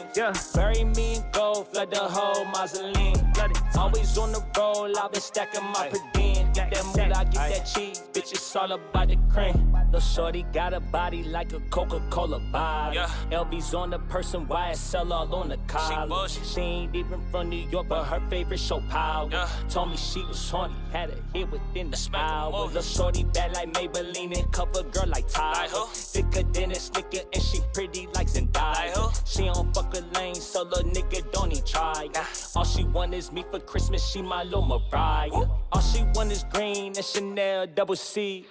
Bury me in gold, flood the whole mausoleum. Always on the roll, I've been stacking my per diem. Get that mood, I get that cheese, bitch, it's all about the cream. Lil' shorty got a body like a Coca-Cola bottle. LV's on the person, YSL all on the collar. She ain't even from New York, but her favorite show Power. Told me she was horny, had a hit within the hour. Lil' shorty bad like Maybelline and cover girl like Tyler. Thicker than a slicker and she pretty like Zendaya. She don't fuck a lane, so lil' nigga don't even try. All she want is me for Christmas, she my lil' Mariah. All she want is green and Chanel double C.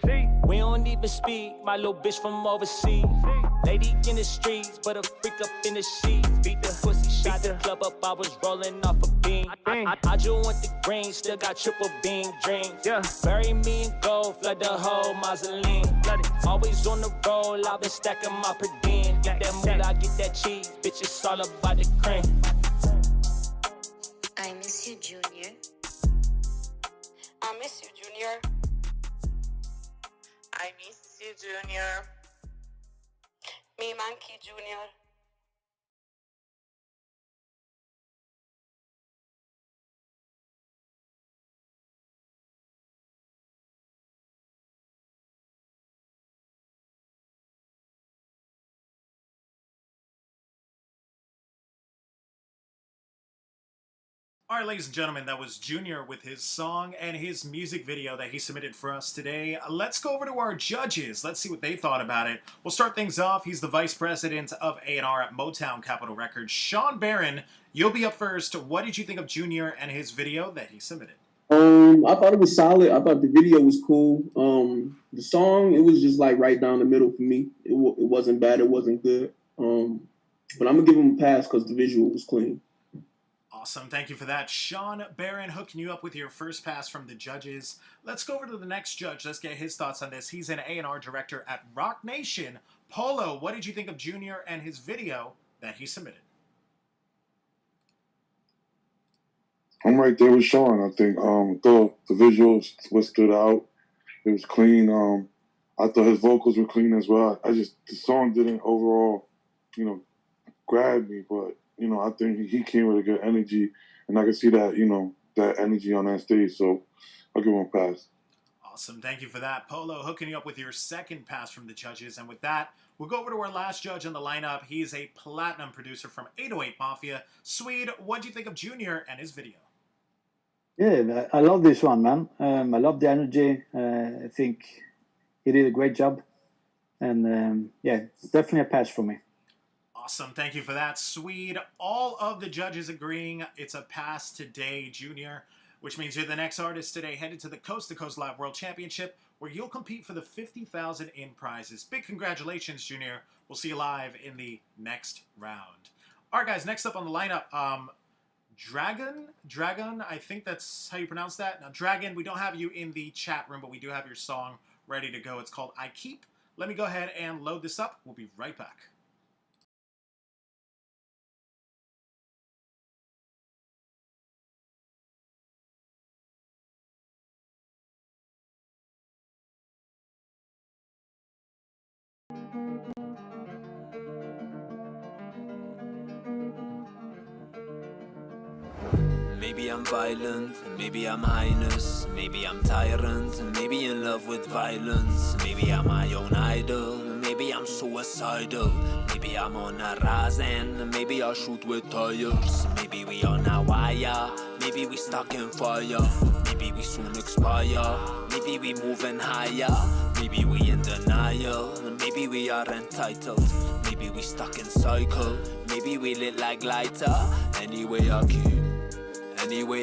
We don't even speak, my little bitch from overseas. Lady in the streets, but a freak up in the sheets. Beat the pussy, shot the club up, I was rolling off a beam. I just want the green, still got triple beam dreams. Bury me in gold, flood the whole mausoleum. Always on the roll, I've been stacking my per diem. Get that mood, I get that cheese, bitch, it's all about the cream. I miss you, Junior. I miss you, Junior. I miss you, Junior. Me monkey, Junior. All right, ladies and gentlemen, that was Junior with his song and his music video that he submitted for us today. Let's go over to our judges. Let's see what they thought about it. We'll start things off. He's the vice president of A&R at Motown Capitol Records. Sean Barron, you'll be up first. What did you think of Junior and his video that he submitted? I thought it was solid. I thought the video was cool. The song, it was just like right down the middle for me. It wasn't bad. It wasn't good. But I'm gonna give him a pass because the visual was clean. Awesome. Thank you for that. Sean Barron hooking you up with your first pass from the judges. Let's go over to the next judge. Let's get his thoughts on this. He's an A&R director at Rock Nation. Polo, what did you think of Junior and his video that he submitted? I'm right there with Sean. I think the visuals what stood out. It was clean. I thought his vocals were clean as well. The song didn't overall, grab me, but I think he came with a good energy, and I could see that, that energy on that stage. So I'll give him a pass. Awesome. Thank you for that. Polo hooking you up with your second pass from the judges. And with that, we'll go over to our last judge in the lineup. He is a platinum producer from 808 Mafia. SWEDE, what do you think of Junior and his video? Yeah, I love this one, man. I love the energy. I think he did a great job. And yeah, it's definitely a pass for me. Awesome. Thank you for that, SWEDE. All of the judges agreeing it's a pass today, Junior, which means you're the next artist today headed to the Coast to Coast Live World Championship, where you'll compete for the $50,000 in prizes. Big congratulations, Junior. We'll see you live in the next round. All right, guys, next up on the lineup, Dragon, I think that's how you pronounce that. Now, Dragon, we don't have you in the chat room, but we do have your song ready to go. It's called I Keep. Let me go ahead and load this up. We'll be right back. Maybe I'm violent, maybe I'm highness, maybe I'm tyrant, maybe in love with violence, maybe I'm my own idol, maybe I'm suicidal, maybe I'm on a Razen, maybe I shoot with tires, maybe we on a wire, maybe we stuck in fire, maybe we soon expire, maybe we moving higher, maybe we in denial, maybe we are entitled, maybe we stuck in cycle, maybe we lit like lighter, anyway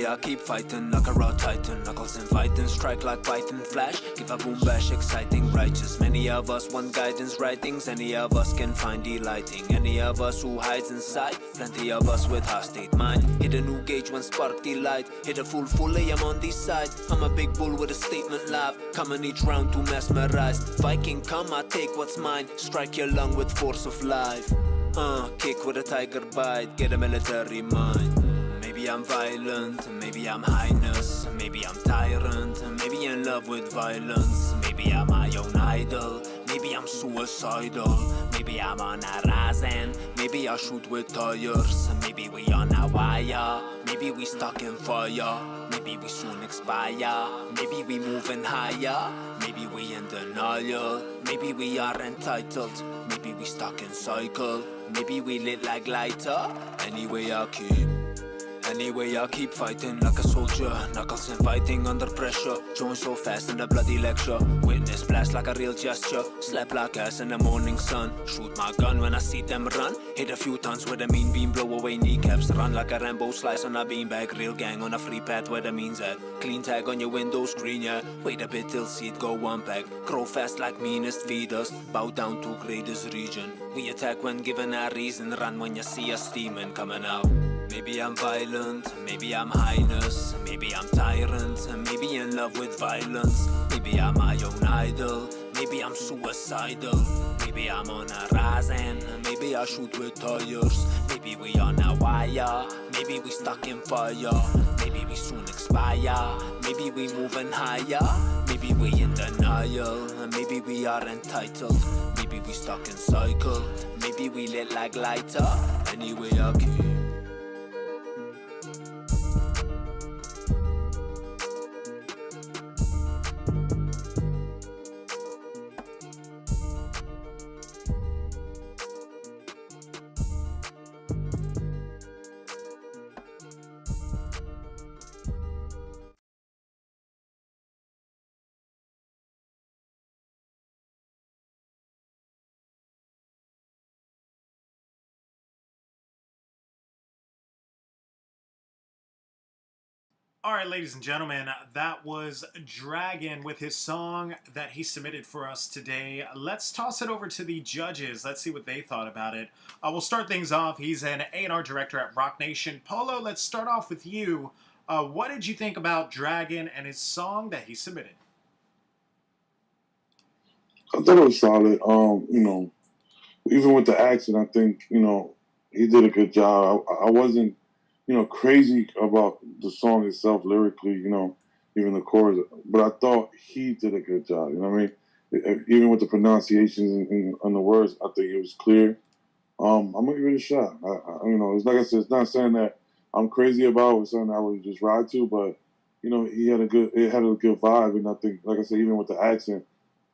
I keep fighting like a raw titan. Knuckles inviting, strike like Python flash. Give a boom bash, exciting, righteous. Many of us want guidance, writings. Any of us can find delighting. Any of us who hides inside. Plenty of us with high-state mind. Hit a new gauge when spark delight. Hit a full I'm on this side. I'm a big bull with a statement live. Coming each round to mesmerize. Viking come, I take what's mine. Strike your lung with force of life. Kick with a tiger bite. Get a military mind. Maybe I'm violent, maybe I'm highness, maybe I'm tyrant, maybe in love with violence, maybe I'm my own idol, maybe I'm suicidal, maybe I'm on a Razen, maybe I shoot with tires, maybe we on a wire, maybe we stuck in fire, maybe we soon expire, maybe we moving higher, maybe we in denial, maybe we are entitled, maybe we stuck in cycle, maybe we lit like lighter, anyway I keep fighting like a soldier. Knuckles inviting under pressure. Join so fast in a bloody lecture. Witness blast like a real gesture. Slap like ass in the morning sun. Shoot my gun when I see them run. Hit a few tons with a mean beam. Blow away kneecaps. Run like a Rambo slice on a beanbag. Real gang on a free path where the means at. Clean tag on your window screen, yeah. Wait a bit till seed go one pack. Grow fast like meanest feed us. Bow down to greatest region. We attack when given a reason. Run when you see us steaming coming out. Maybe I'm violent, maybe I'm highness, maybe I'm tyrant, maybe in love with violence, maybe I'm my own idol, maybe I'm suicidal, maybe I'm on a Razen, maybe I shoot with tires, maybe we on a wire, maybe we stuck in fire, maybe we soon expire, maybe we moving higher, maybe we in denial, maybe we are entitled, maybe we stuck in cycle, maybe we lit like lighter, anyway I keep. All right, ladies and gentlemen, that was Dragon with his song that he submitted for us today. Let's toss it over to the judges. Let's see what they thought about it. We'll start things off. He's an A&R director at Rock Nation. Polo, let's start off with you. What did you think about Dragon and his song that he submitted? I thought it was solid. Even with the accent, I think, he did a good job. I wasn't, crazy about the song itself lyrically, even the chorus. But I thought he did a good job. You know what I mean? Even with the pronunciations and the words, I think it was clear. I'm gonna give it a shot. It's like I said, it's not saying that I'm crazy about. It's something I would just ride to. But it had a good vibe, and I think, like I said, even with the accent,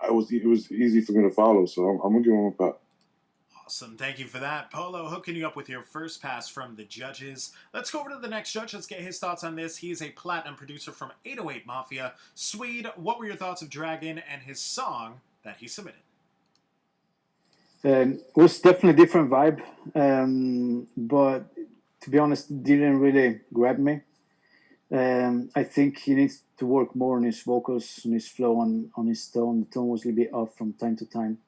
it was easy for me to follow. So I'm gonna give him a pat. Awesome. Thank you for that. Polo, hooking you up with your first pass from the judges. Let's go over to the next judge. Let's get his thoughts on this. He is a platinum producer from 808 Mafia. Swede, what were your thoughts of Dragon and his song that he submitted? It was definitely a different vibe, but to be honest, it didn't really grab me. I think he needs to work more on his vocals, on his flow, on his tone. The tone was a little bit off from time to time.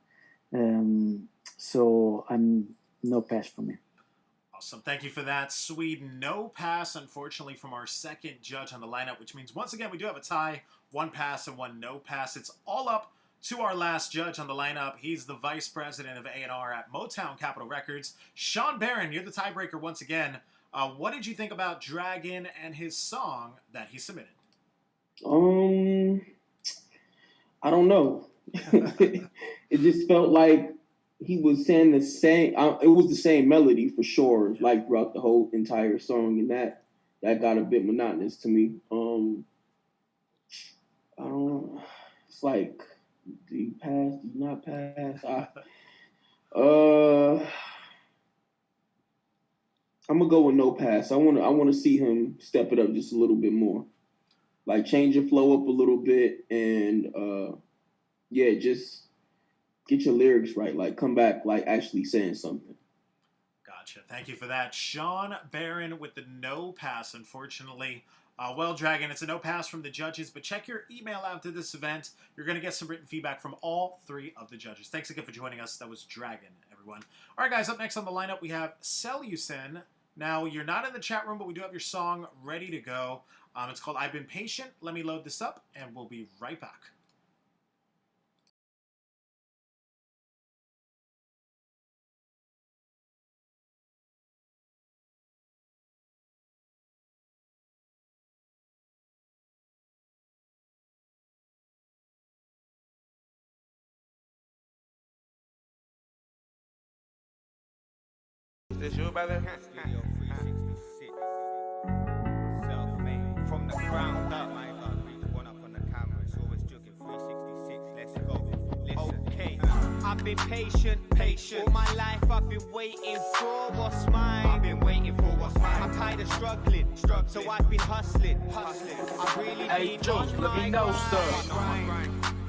So I'm no pass for me. Awesome. Thank you for that, Swede. No pass, unfortunately, from our second judge on the lineup, which means, once again, we do have a tie. 1 pass and 1 no pass. It's all up to our last judge on the lineup. He's the vice president of A&R at Motown Capitol Records. Shawn Barron, you're the tiebreaker once again. What did you think about Dragon and his song that he submitted? I don't know. It just felt like he was saying the same. It was the same melody for sure, like throughout the whole entire song, and that got a bit monotonous to me. I don't know. It's like, do you pass? Do you not pass? I'm gonna go with no pass. I want to see him step it up just a little bit more, like change your flow up a little bit, and just get your lyrics right. Like, come back, like, actually saying something. Gotcha. Thank you for that. Shawn Barron with the no pass, unfortunately. Well, Dragon, it's a no pass from the judges, but check your email after this event. You're going to get some written feedback from all 3 of the judges. Thanks again for joining us. That was Dragon, everyone. All right, guys, up next on the lineup, we have Selusen. Now, you're not in the chat room, but we do have your song ready to go. It's called I've Been Patient. Let me load this up, and we'll be right back. Is your brother? Studio 366. Self-made. From the ground up. I ain't got reach one up on the camera. It's always jugging 366. Let's go. Listen. Okay. I've been patient. All my life I've been waiting for what's mine. I've been waiting for what's mine. I'm tired of struggling. So I've been hustling. I've really been Jones, let me know, sir.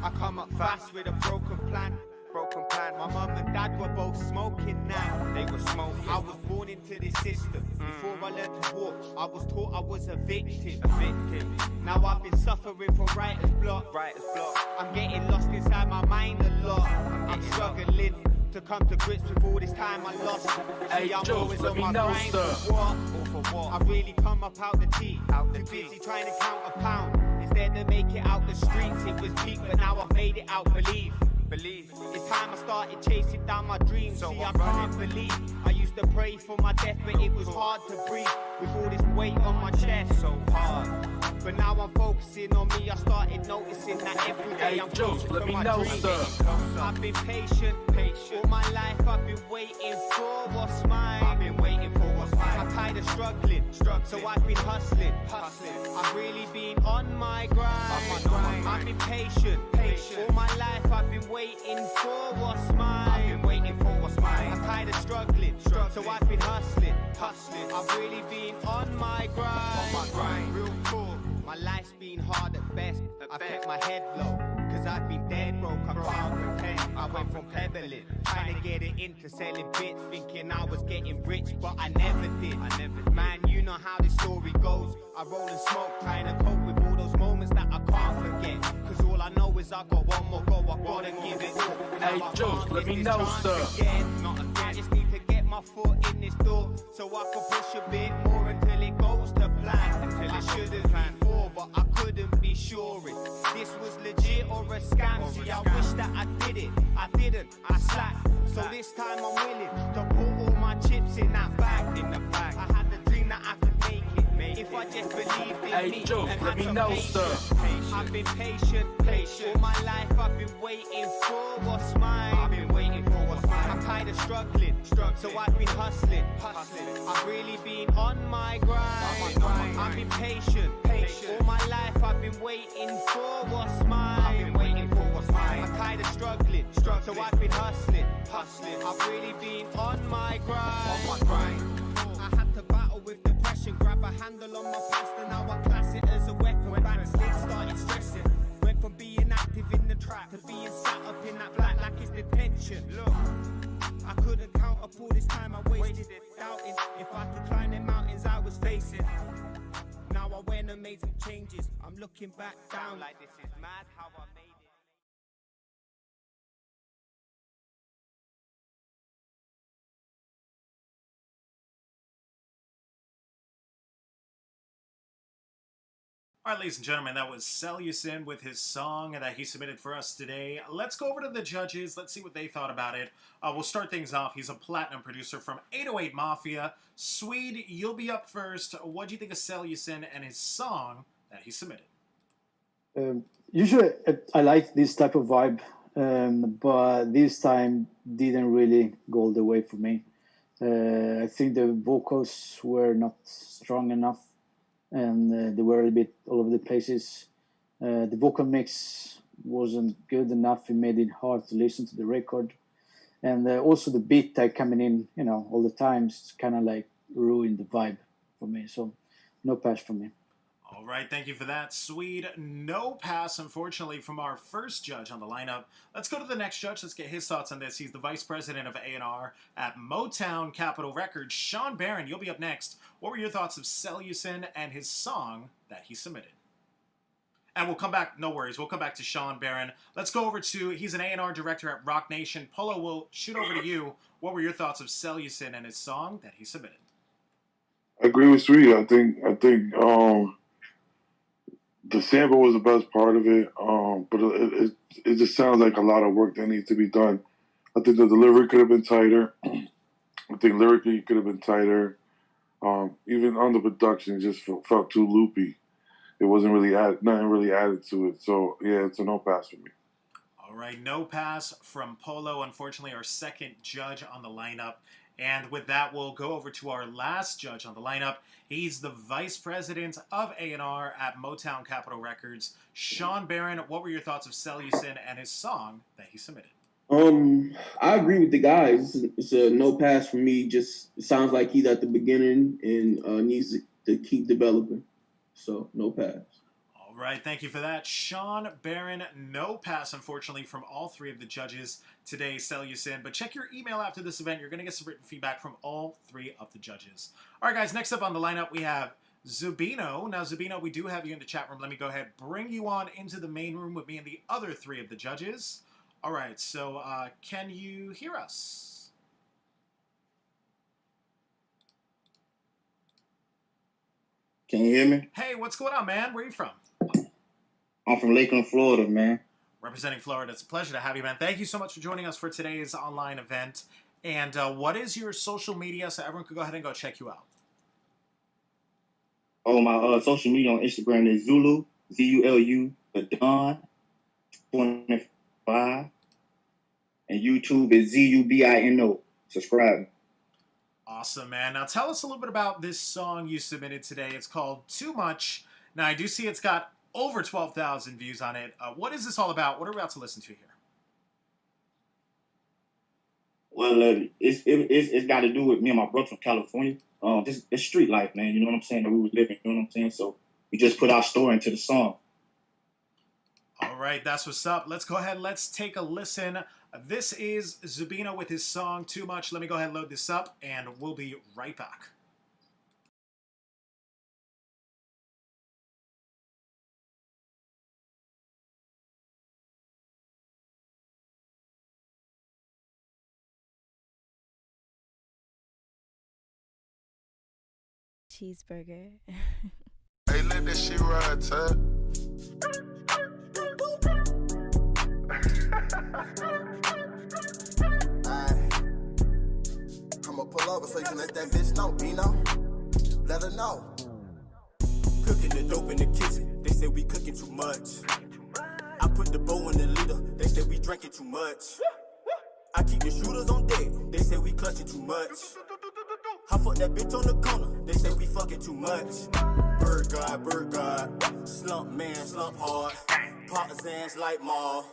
I come up fast with a broken plan. My mum and dad were both smoking now. They were smoking. I was born into this system. Before I learned to walk, I was taught I was a victim. Now I've been suffering from writer's block. I'm getting lost inside my mind a lot. I'm struggling to come to grips with all this time I lost. Hey, I'm Jones, always let on me my know, grind sir. for what? I really come up out the tea. Too busy trying to count a pound. Instead of make it out the streets, it was peak, but now I've made it out. Believe. It's time I started chasing down my dreams. See, I can't believe I used to pray for my death, but it was hard to breathe with all this weight on my chest. So hard. But now I'm focusing on me. I started noticing that every day I'm closer to my dreams. I've been patient. All my life I've been waiting for what's mine. I'm tired of struggling. So I've been hustling. I've really been on my grind. I've been patient. All my life I've been waiting for what's mine. I'm tired of struggling. So I've been hustling. I've really been on my grind. Real talk. My life's been hard at best. I've kept my head low, cause I've been dead broke. I can't pretend. I I went from peddling, trying to get it into selling bits, thinking I was getting rich, but I never did. Man, you know how this story goes. I roll and smoke, trying to cope with all those moments that I can't forget. Cause all I know is I got one more go, I gotta give it all. Hey, Juice, let me know, sir. Not again, I just need to get my foot in this door, so I can push a bit more until it goes to plan. Until it shouldn't be for, but I couldn't be sure if this was legit or a scam. See, I wish that I did it, I didn't, I slacked. So this time I'm willing to put all my chips in that bag. I had the dream that I could make it. If I just believed in me, Juice, let me know, sir. I've been patient. All my life I've been waiting for what's mine. I'm tired of struggling, so I've been hustling. I've really been on my grind. I've been patient. All my life I've been waiting for what's mine. I'm tired of struggling, so I've been hustling. I've really been on my grind. I had to battle with depression, grab a handle on my past, and now I class it as a weapon. Backslid, started stressing. Went from being active in the trap to being sat up in that flat like it's detention. Look, I couldn't count up all this time I wasted doubting if I could climb the mountains I was facing. Now I went and made some changes. I'm looking back down like this is mad how I made it. All right, ladies and gentlemen, that was Seleucin with his song that he submitted for us today. Let's go over to the judges. Let's see what they thought about it. We'll start things off. He's a platinum producer from 808 Mafia. SWEDE, you'll be up first. What do you think of Seleucin and his song that he submitted? Usually, I like this type of vibe, but this time didn't really go all the way for me. I think the vocals were not strong enough, and they were a bit all over the places. The vocal mix wasn't good enough. It made it hard to listen to the record. And also the beat coming in, all the time, it's kind of like ruined the vibe for me. So no pass for me. All right, thank you for that, SWEDE. No pass, unfortunately, from our first judge on the lineup. Let's go to the next judge. Let's get his thoughts on this. He's the vice president of A&R at Motown Capitol Records. SHAWN Barron, you'll be up next. What were your thoughts of Seleucin and his song that he submitted? And we'll come back, no worries, we'll come back to SHAWN Barron. Let's go over to, he's an A&R director at Rock Nation. Polo, will shoot over to you. What were your thoughts of Seleucin and his song that he submitted? I agree with SWEDE. I think the sample was the best part of it, but it just sounds like a lot of work that needs to be done. I think the delivery could have been tighter. I think lyrically it could have been tighter. Even on the production, it just felt too loopy. It wasn't really nothing really added to it. So yeah, it's a no pass for me. All right, no pass from Polo. Unfortunately, our second judge on the lineup. And with that, we'll go over to our last judge on the lineup. He's the vice president of A&R at Motown Capitol Records. SHAWN Barron, what were your thoughts of Seleucin and his song that he submitted? I agree with the guys. It's a no pass for me. Just it sounds like he's at the beginning and needs to keep developing. So no pass. All right, thank you for that. SHAWN Barron, no pass, unfortunately, from all three of the judges today, Seleucin. But check your email after this event. You're going to get some written feedback from all three of the judges. All right, guys, next up on the lineup, we have Zubino. Now, Zubino, we do have you in the chat room. Let me go ahead, bring you on into the main room with me and the other three of the judges. All right, so can you hear us? Can you hear me? Hey, what's going on, man? Where are you from? I'm from Lakeland, Florida, man. Representing Florida. It's a pleasure to have you, man. Thank you so much for joining us for today's online event. And what is your social media so everyone could go ahead and go check you out? Oh, my social media on Instagram is Zulu, Z-U-L-U, the Don 25. And YouTube is Z-U-B-I-N-O. Subscribe. Awesome, man. Now tell us a little bit about this song you submitted today. It's called Too Much. Now I do see it's got over 12,000 views on it. What is this all about? What are we about to listen to here? Well, it's got to do with me and my brother from California. It's street life, man. You know what I'm saying? That we was living. You know what I'm saying? So we just put our story into the song. All right, that's what's up. Let's go ahead. Let's take a listen. This is Zubino with his song Too Much. Let me go ahead and load this up, and we'll be right back. Cheeseburger. Hey, let that shit ride, Tug. I'ma pull over so you can let that bitch know, Bino. Let her know. Cooking the dope in the kitchen. They say we cooking too much. I put the bow in the leader. They say we drinking too much. I keep the shooters on deck. They say we clutching too much. I fuck that bitch on the corner. They say we fucking too much. Bird God. Slump man, slump hard. Partisans like mall.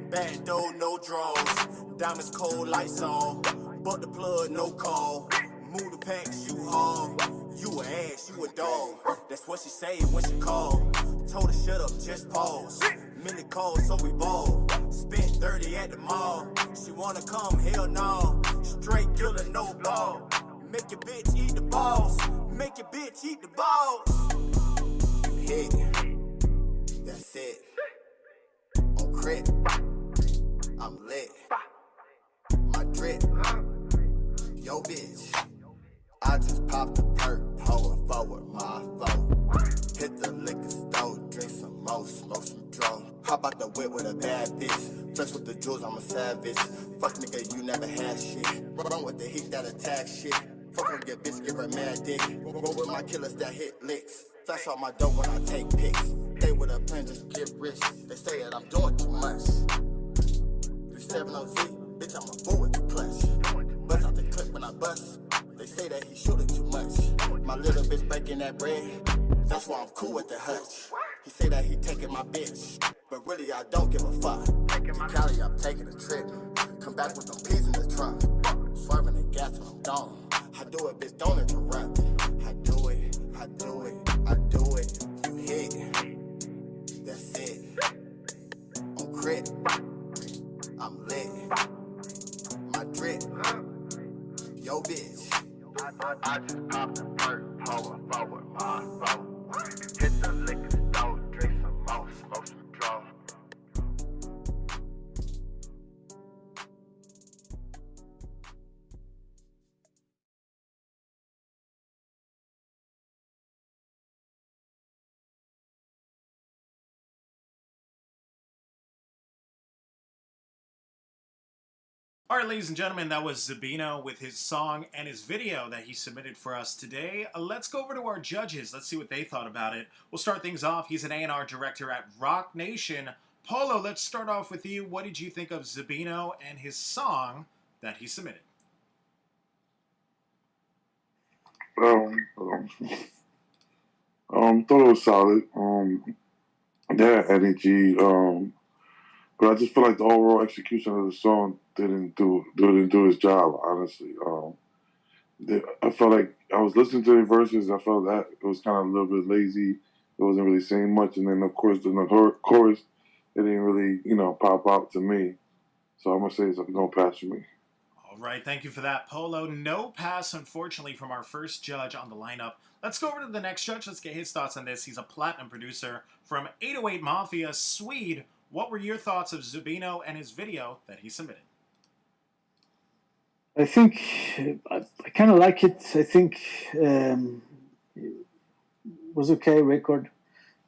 Bad dough, no draws. Diamonds cold, lights on. But the plug, no call. Move the packs, you haul. You a ass, you a dog. That's what she say when she call. Told her shut up, just pause. Minute calls, so we ball. Spent 30 at the mall. She wanna come, hell no. Straight killer, no ball. Make your bitch eat the balls. Make your bitch eat the balls. You hit it. That's it. On crit. I'm lit. My drip. Yo, bitch. I just popped the perk. Power forward, my foe. Hit the liquor store. Drink some more. Smoke some dro. Hop out the whip with a bad bitch. Flex with the jewels, I'm a savage. Fuck nigga, you never had shit. Run with the heat that attack shit. Fuck with your bitch, give her mad dick. Roll with my killers that hit licks. Flash out my dough when I take pics. Stay with a plan, just get rich. They say that I'm doing too much. 370Z, bitch, I'm a fool with the clutch. Bust out the clip when I bust. They say that he shooting too much. My little bitch breaking that bread. That's why I'm cool with the hutch. He say that he taking my bitch, but really I don't give a fuck. To Cali, I'm taking a trip. Come back with some peas in the trunk. Swerving the gas when I'm gone. I do it, bitch, don't interrupt. I do it. You hit it. That's it. On crit. I'm lit. My drip. Yo, bitch. I just popped the perk. Power forward, my foe. Hit the liquor store. Drink some more. Smoke some draw. All right, ladies and gentlemen, that was Zubino with his song and his video that he submitted for us today. Let's go over to our judges. Let's see what they thought about it. We'll start things off. He's an A&R director at Rock Nation. Polo, let's start off with you. What did you think of Zubino and his song that he submitted? Thought it was solid. They had energy. But I just feel like the overall execution of the song didn't do his job. Honestly, I felt like I was listening to the verses. I felt that it was kind of a little bit lazy. It wasn't really saying much, and then of course in the chorus, it didn't really pop out to me. So I'm gonna say it's a no pass for me. All right, thank you for that, Polo. No pass, unfortunately, from our first judge on the lineup. Let's go over to the next judge. Let's get his thoughts on this. He's a platinum producer from 808 Mafia, SWEDE. What were your thoughts of Zubino and his video that he submitted? I think I kind of like it. I think it was okay record.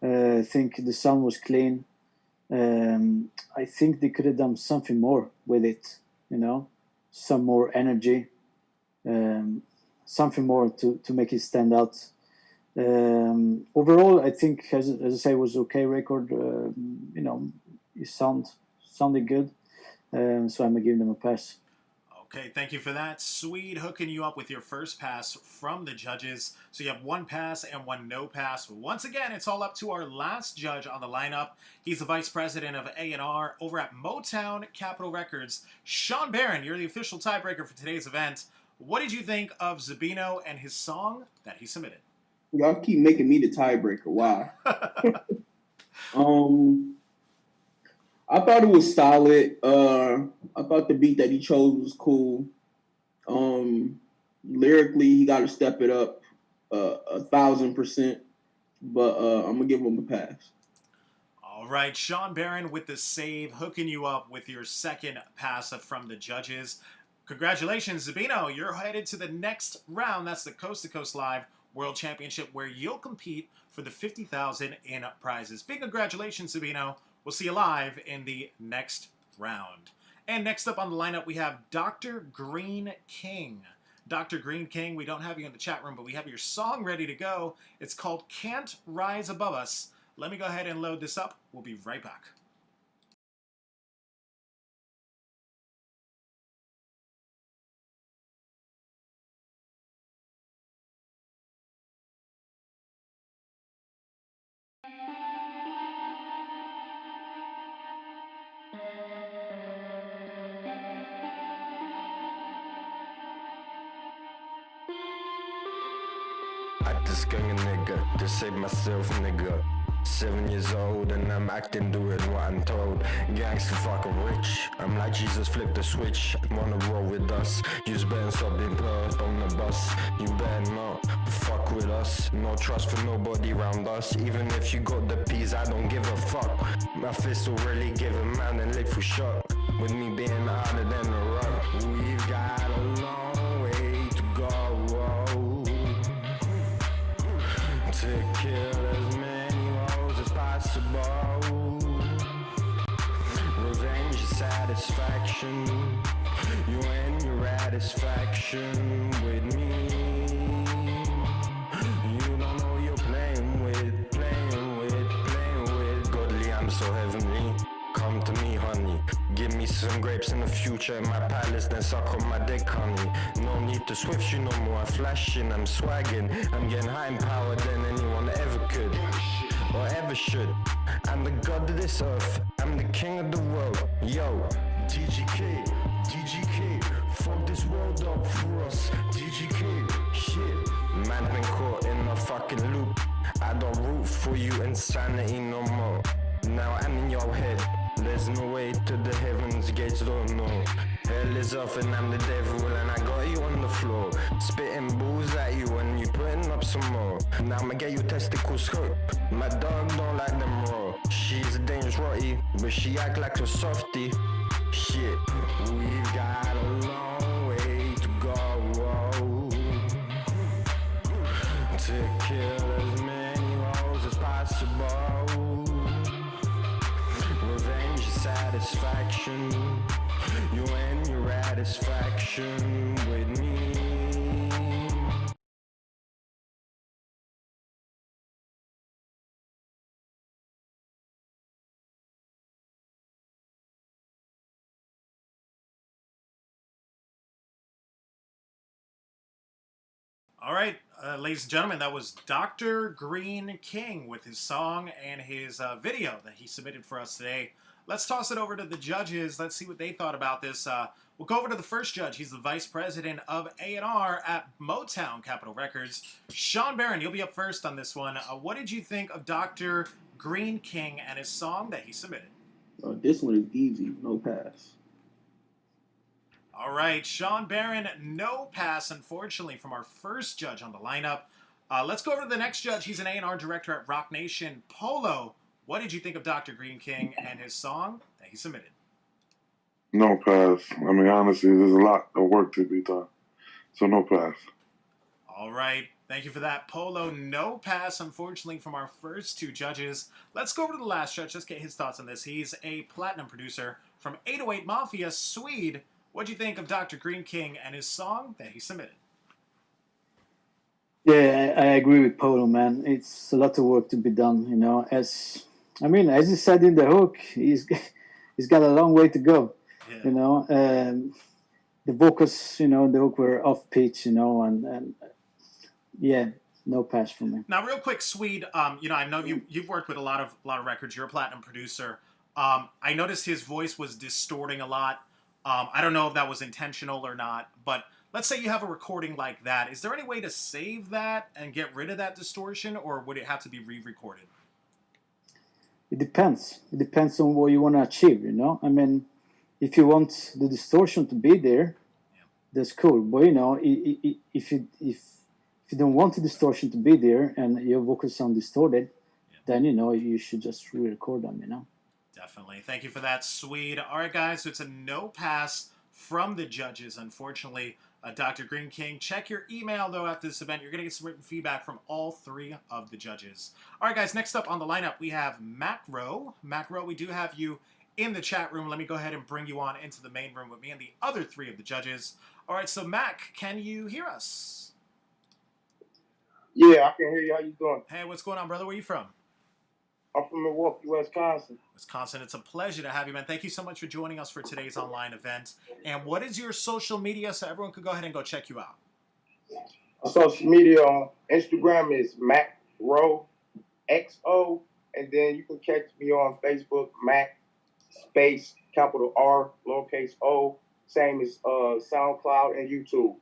I think the sound was clean. I think they could have done something more with it, some more energy, something more to make it stand out. Overall, I think, as I say, it was okay record. It sounded good, so I'm gonna give them a pass. Okay, thank you for that. SWEDE hooking you up with your first pass from the judges. So you have one pass and one no pass. Once again, it's all up to our last judge on the lineup. He's the vice president of A&R over at Motown Capitol Records. SHAWN Barron, you're the official tiebreaker for today's event. What did you think of Zubino and his song that he submitted? Y'all keep making me the tiebreaker. Why? I thought it was solid. I thought the beat that he chose was cool. Lyrically, he got to step it up 1,000%. But I'm gonna give him a pass. All right, Sean Barron with the save, hooking you up with your second pass from the judges. Congratulations, Zabino. You're headed to the next round. That's the Coast to Coast Live World Championship, where you'll compete for the $50,000 in prizes. Big congratulations, Zabino. We'll see you live in the next round. And next up on the lineup, we have Dr. Green King. Dr. Green King, we don't have you in the chat room, but we have your song ready to go. It's called Can't Rise Above Us. Let me go ahead and load this up. We'll be right back. I just gang a nigga to save myself, nigga. 7 years old and I'm acting, doing what I'm told. Gangster fucking rich. I'm like Jesus, flip the switch. Wanna roll with us? You better stop being put on the bus. You better not fuck with us. No trust for nobody around us. Even if you got the peas, I don't give a fuck. My fist will really give a man a lick for shot. With me being harder than a rock. We've got a long way to go. To kill as many hoes as possible. Revenge is satisfaction. You and your satisfaction with me. You don't know you're playing with. Godly, I'm so heavenly. Come to me, honey. Give me some grapes in the future in my palace, then suck on my dick, honey. No need to switch you no more. I'm flashing, I'm swagging. I'm getting high in power than anyone ever could or ever should. I'm the god of this earth. I'm the king of the world. Yo, DGK, fuck this world up for us. DGK, shit. Man been caught in a fucking loop. I don't root for you insanity no more. Now I'm in your head. There's no way to the heavens gates, don't know. Hell is off and I'm the devil and I got you on the floor. Spitting bulls at you and you putting up some more. Now I'ma get your testicles hurt. My dog don't like them raw. She's a dangerous rotty, but she act like a softie. Shit, we've got a long way to go. To kill as many hoes as possible. Revenge is satisfaction. You and your satisfaction with me. All right, ladies and gentlemen, that was Dr. Green King with his song and his video that he submitted for us today. Let's toss it over to the judges. Let's see what they thought about this. We'll go over to the first judge. He's the vice president of A&R at Motown Capitol Records. Sean Barron, you'll be up first on this one. What did you think of Dr. Green King and his song that he submitted? This one is easy, no pass. All right, Sean Barron, no pass, unfortunately, from our first judge on the lineup. Let's go over to the next judge. He's an A&R director at Rock Nation, Polo. What did you think of Dr. Green King and his song that he submitted? No pass. I mean, honestly, there's a lot of work to be done. So no pass. All right. Thank you for that, Polo. No pass, unfortunately, from our first two judges. Let's go over to the last judge. Let's get his thoughts on this. He's a platinum producer from 808 Mafia, SWEDE. What do you think of Dr. Green King and his song that he submitted? Yeah, I agree with Polo, man. It's a lot of work to be done, you know. As he said in the hook, he's got a long way to go, you know. The vocals, you know, the hook were off pitch, you know, and yeah, no pass for me. Now, real quick, SWEDE, you know, I know you've worked with a lot of records. You're a platinum producer. I noticed his voice was distorting a lot. I don't know if that was intentional or not, but let's say you have a recording like that. Is there any way to save that and get rid of that distortion, or would it have to be re-recorded? it depends. It depends on what you want to achieve. You know, I mean, if you want the distortion to be there, that's cool. But you know, if you don't want the distortion to be there and your vocals sound distorted, then you know you should just re-record them. You know. Definitely. Thank you for that, Swede. All right, guys. So it's a no pass from the judges, unfortunately. Dr. Green King, check your email, though, after this event. You're going to get some written feedback from all 3 of the judges. All right, guys, next up on the lineup, we have Macro. Macro, we do have you in the chat room. Let me go ahead and bring you on into the main room with me and the other 3 of the judges. All right, so, Mac, can you hear us? Yeah, I can hear you. How you doing? Hey, what's going on, brother? Where are you from? I'm from Milwaukee, Wisconsin. Wisconsin, it's a pleasure to have you, man. Thank you so much for joining us for today's online event. And what is your social media so everyone could go ahead and go check you out? Social media on Instagram is MacRoXO, and then you can catch me on Facebook, Mac space capital R lowercase O, same as SoundCloud and YouTube.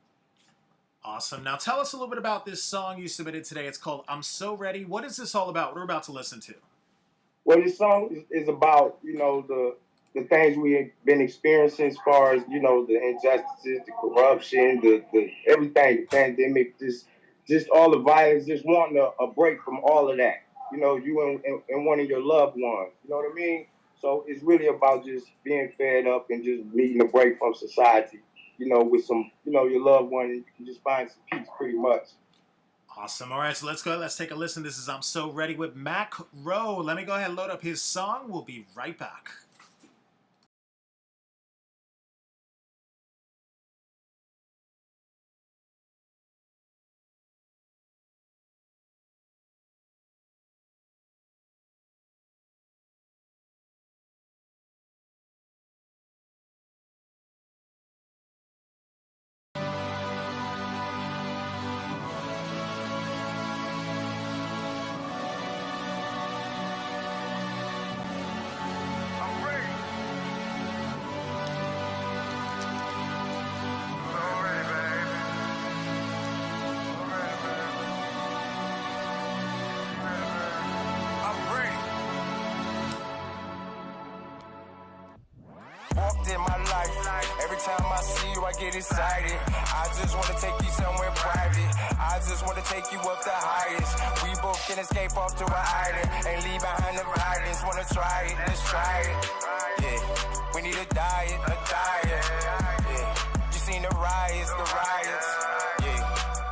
Awesome. Now tell us a little bit about this song you submitted today. It's called I'm So Ready. What is this all about? What we're about to listen to? Well, this song is about, you know, the things we've been experiencing as far as, you know, the injustices, the corruption, the everything, the pandemic, just all the violence, just wanting a break from all of that. You know, you and one of your loved ones. You know what I mean? So it's really about just being fed up and just needing a break from society. You know, with some, you know, your loved one, you can just find some peace pretty much. Awesome. All right, so let's go. Let's take a listen. This is I'm So Ready with Mac Rowe. Let me go ahead and load up his song. We'll be right back. In my life, every time I see you, I get excited. I just want to take you somewhere private. I just want to take you up the highest. We both can escape off to an island and leave behind the violence. Wanna try it? Let's try it. Yeah, we need a diet. Yeah, you seen the riots. Yeah,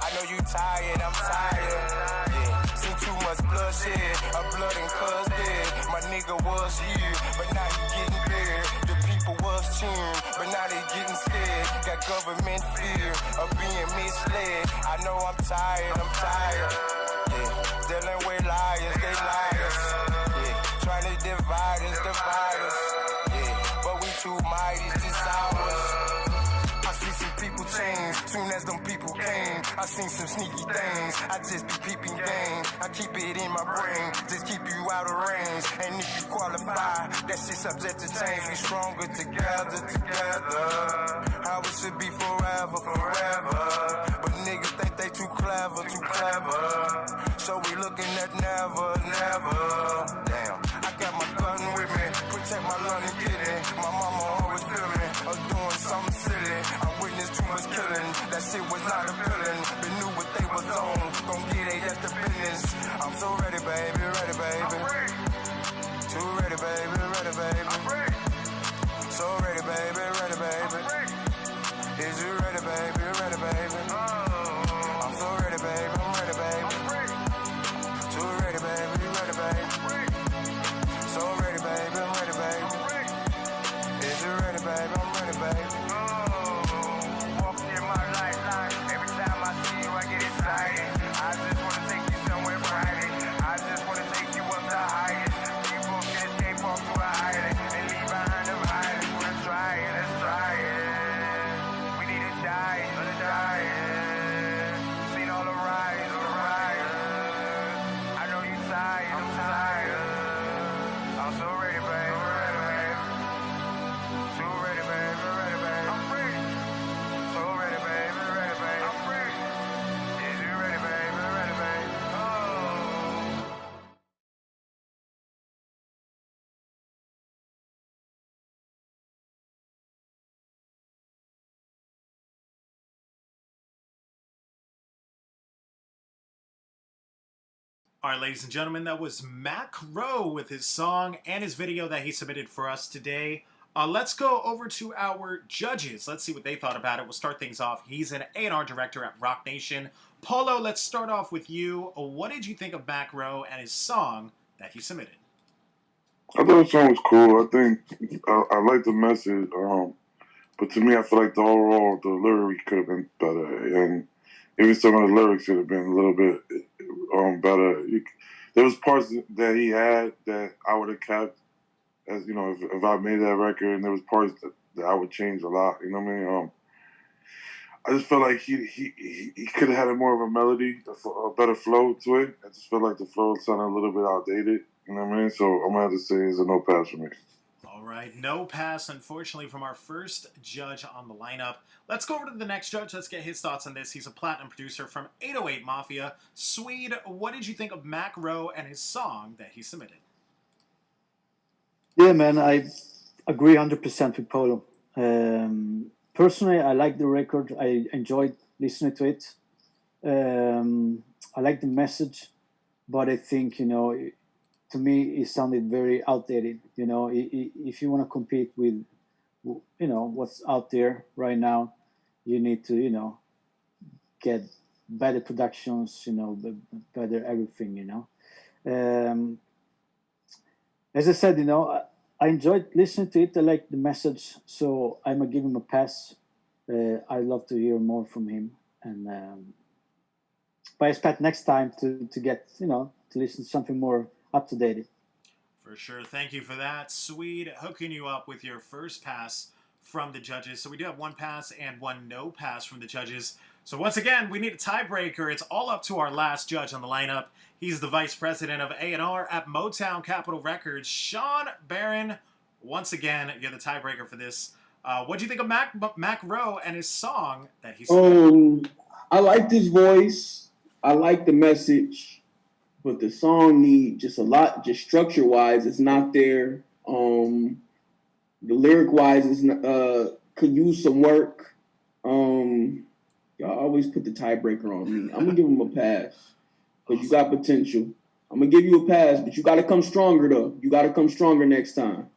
I know you tired. I'm tired. Yeah, seen too much bloodshed, a blood and cuz dead. My nigga was here, but now he getting bigger. Was cheering, but now they getting scared. Got government fear of being misled. I know I'm tired. Yeah, dealing with liars, they liars. Yeah, trying to divide us. Yeah, but we too mighty, this ours. I see some people change, soon as them people came. I seen some sneaky things, I just be peeping game. I keep it in my brain, just keep you out of range. And if you qualify, that shit subject to change. We stronger together. How it should be forever. But niggas think they too clever. So we looking at never. Damn, I got my gun with me, protect my lung and kidney. My mama always feel me, or doing something silly. I witnessed too much killing, that shit was not appealing. They knew what they was on, gon' get it at the business. I'm so ready, baby. Too ready, baby. So ready, baby. Is you ready, baby? I'm so ready, baby. I'm ready, baby. Too ready, baby. So ready, baby. I'm ready, baby. Is you ready, baby? I'm ready, baby. Walk in my lifeline. Every time I see you, I get excited. I just wanna take you somewhere private. I just wanna take you up the highest. People can escape off to an island and leave behind the violence. Wanna try it? Let's try it. We need a All right, ladies and gentlemen, that was Mac Rowe with his song and his video that he submitted for us today. Let's go over to our judges. Let's see what they thought about it. We'll start things off. He's an A&R director at Rock Nation. Polo, let's start off with you. What did you think of Mac Rowe and his song that he submitted? I thought the song was cool. I think I like the message. But to me, I feel like the lyrics could have been better, and even some of the lyrics should have been a little bit better. There was parts that he had that I would have kept, as you know, if I made that record, and there was parts that I would change a lot. You know what I mean? I just felt like he could have had a more of a melody, a better flow to it. I just felt like the flow sounded a little bit outdated. You know what I mean? So I'm gonna have to say it's a no pass for me. All right, no pass, unfortunately, from our first judge on the lineup. Let's go over to the next judge. Let's get his thoughts on this. He's a platinum producer from 808 Mafia. Swede, what did you think of Mac Rowe and his song that he submitted? Yeah, man, I agree 100% with Polo. Personally, I like the record. I enjoyed listening to it. I like the message, but I think, to me, it sounded very outdated. If you want to compete with, what's out there right now, you need to, get better productions, better everything, As I said, I enjoyed listening to it. I like the message, so I'm gonna give him a pass. I'd love to hear more from him, and but I expect next time to get to listen to something more up to date. For sure. Thank you for that. Swede, hooking you up with your first pass from the judges. So we do have one pass and one no pass from the judges. So once again, we need a tiebreaker. It's all up to our last judge on the lineup. He's the vice president of A&R at Motown Capitol Records, SHAWN BARRON. Once again, you're the tiebreaker for this. What do you think of Mac Rowe and his song that he submitted? I liked his voice. I like the message. But the song need just a lot, just structure wise, it's not there. The lyric wise is could use some work. Y'all always put the tiebreaker on me. I'm gonna give him a pass because you got potential. I'm gonna give you a pass, but you got to come stronger though. You got to come stronger next time.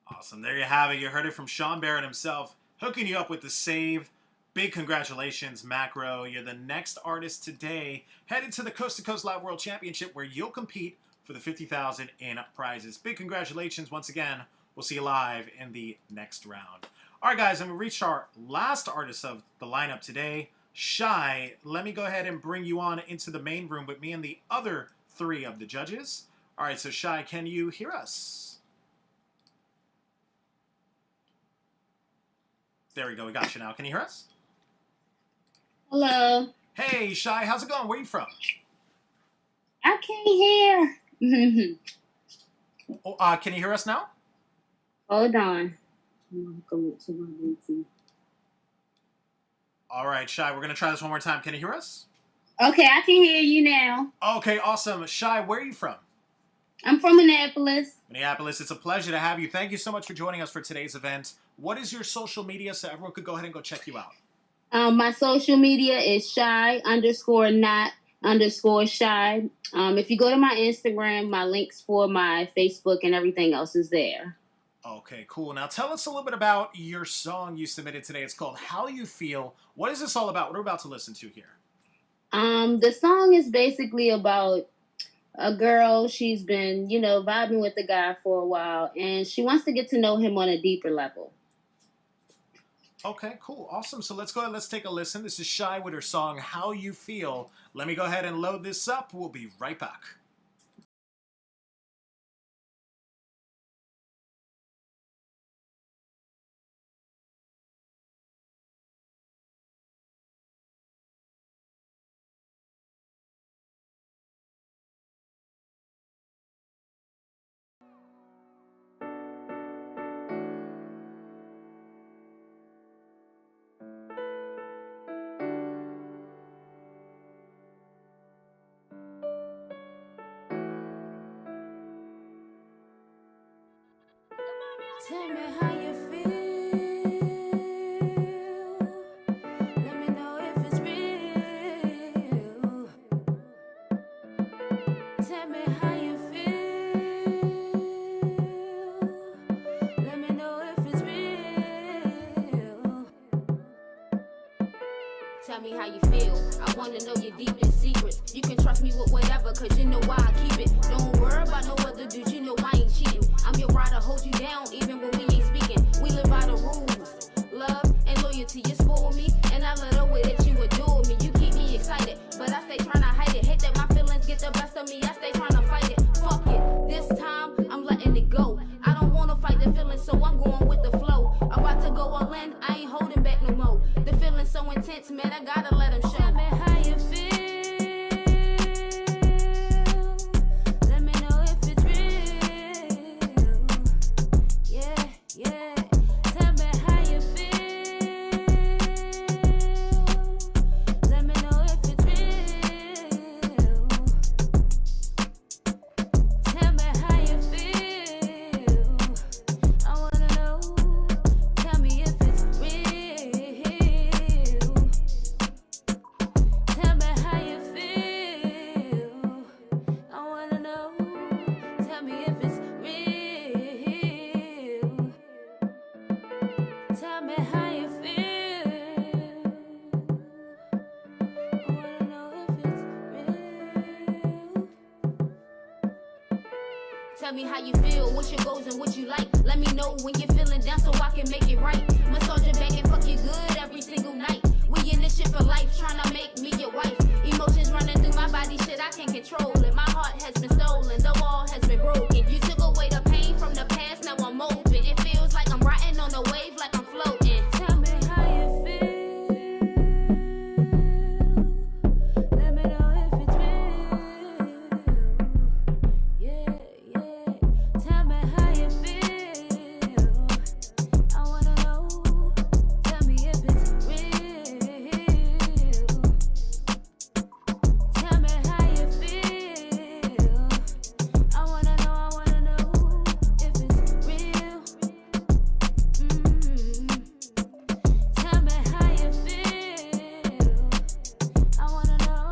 Awesome. There you have it. You heard it from SHAWN BARRON himself, hooking you up with the save. Big congratulations, Mac Rowe. You're the next artist today headed to the Coast to Coast Live World Championship where you'll compete for the $50,000 in prizes. Big congratulations once again. We'll see you live in the next round. All right, guys, and we reached our last artist of the lineup today, Shy. Let me go ahead and bring you on into the main room with me and the other three of the judges. All right, so Shy, can you hear us? There we go. We got you now. Can you hear us? Hello. Hey, Shy, how's it going? Where are you from? I can't hear. Can you hear us now? Hold on. All right, Shy, we're going to try this one more time. Can you hear us? Okay, I can hear you now. Okay, awesome. Shy, where are you from? I'm from Minneapolis. Minneapolis, it's a pleasure to have you. Thank you so much for joining us for today's event. What is your social media so everyone could go ahead and go check you out? My social media is shy_not_shy. If you go to my Instagram, my links for my Facebook and everything else is there. Okay, cool. Now tell us a little bit about your song you submitted today. It's called How You Feel. What is this all about? What are we about to listen to here? The song is basically about a girl. She's been, vibing with the guy for a while, and she wants to get to know him on a deeper level. Okay, cool. Awesome. So let's go ahead. Let's take a listen. This is Shy with her song, How You Feel. Let me go ahead and load this up. We'll be right back. Tell me how you feel. Let me know if it's real. Tell me how you feel. I wanna know your deepest secrets. You can trust me with whatever, cause you know why I keep it. Don't worry about no other dude, you know I ain't cheating. I'm your rider, hold you down even when we ain't speaking. We live by the rules. Love and loyalty, you spoil me, and I love the way that you adore me. You keep me excited, but I stay trying to hide it. Hate that my feelings get the best of me, I stay trying to fight it. Fuck it, this time I'm letting it go. I don't wanna fight the feelings, so I'm going with the flow. About to go all in, I ain't holding back no more. The feeling's so intense, man, I gotta let him show. Tell me how you feel. Let me know if it's real. Yeah, yeah. Tell me how you feel. Let me know if it's real. Tell me how you feel. I wanna know. Tell me if it's real. Tell me how you feel. I wanna know. Tell me if it's real. Tell me how you feel. I wanna know if it's real. Tell me how you feel, what's your goals and what you like. Let me know when you're feeling down so I can make it right. Massage your back and fuck you good every single night. We in this shit for life, tryna make me your wife. Emotions running through my body, shit I can't control it. My heart has been stolen, the wall has been broken. You took away the pain from the past, now I'm open. It feels like I'm riding on a wave, like I'm floating. Tell me how you feel. Let me know if it's real. Yeah, yeah. Tell me how you feel. I wanna know. Tell me if it's real. Tell me how you feel. I wanna know if it's real. Tell me how you feel. I wanna know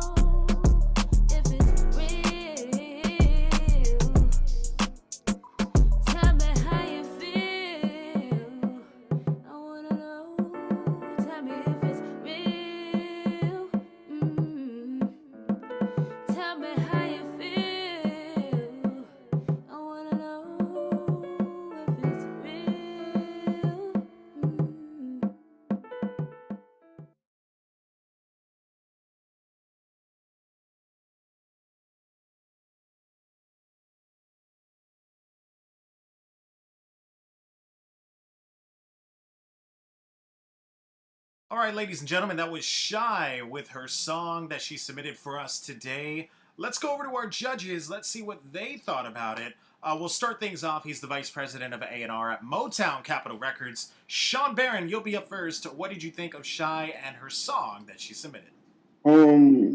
if it's real. Tell me how you feel. I wanna know. Tell me if it's real. Tell me how you feel. I wanna know if it's real. All right, ladies and gentlemen, that was Shy with her song that she submitted for us today. Let's go over to our judges. Let's see what they thought about it. We'll start things off. He's the vice president of A&R at Motown Capitol Records. Sean Barron, you'll be up first. What did you think of Shy and her song that she submitted?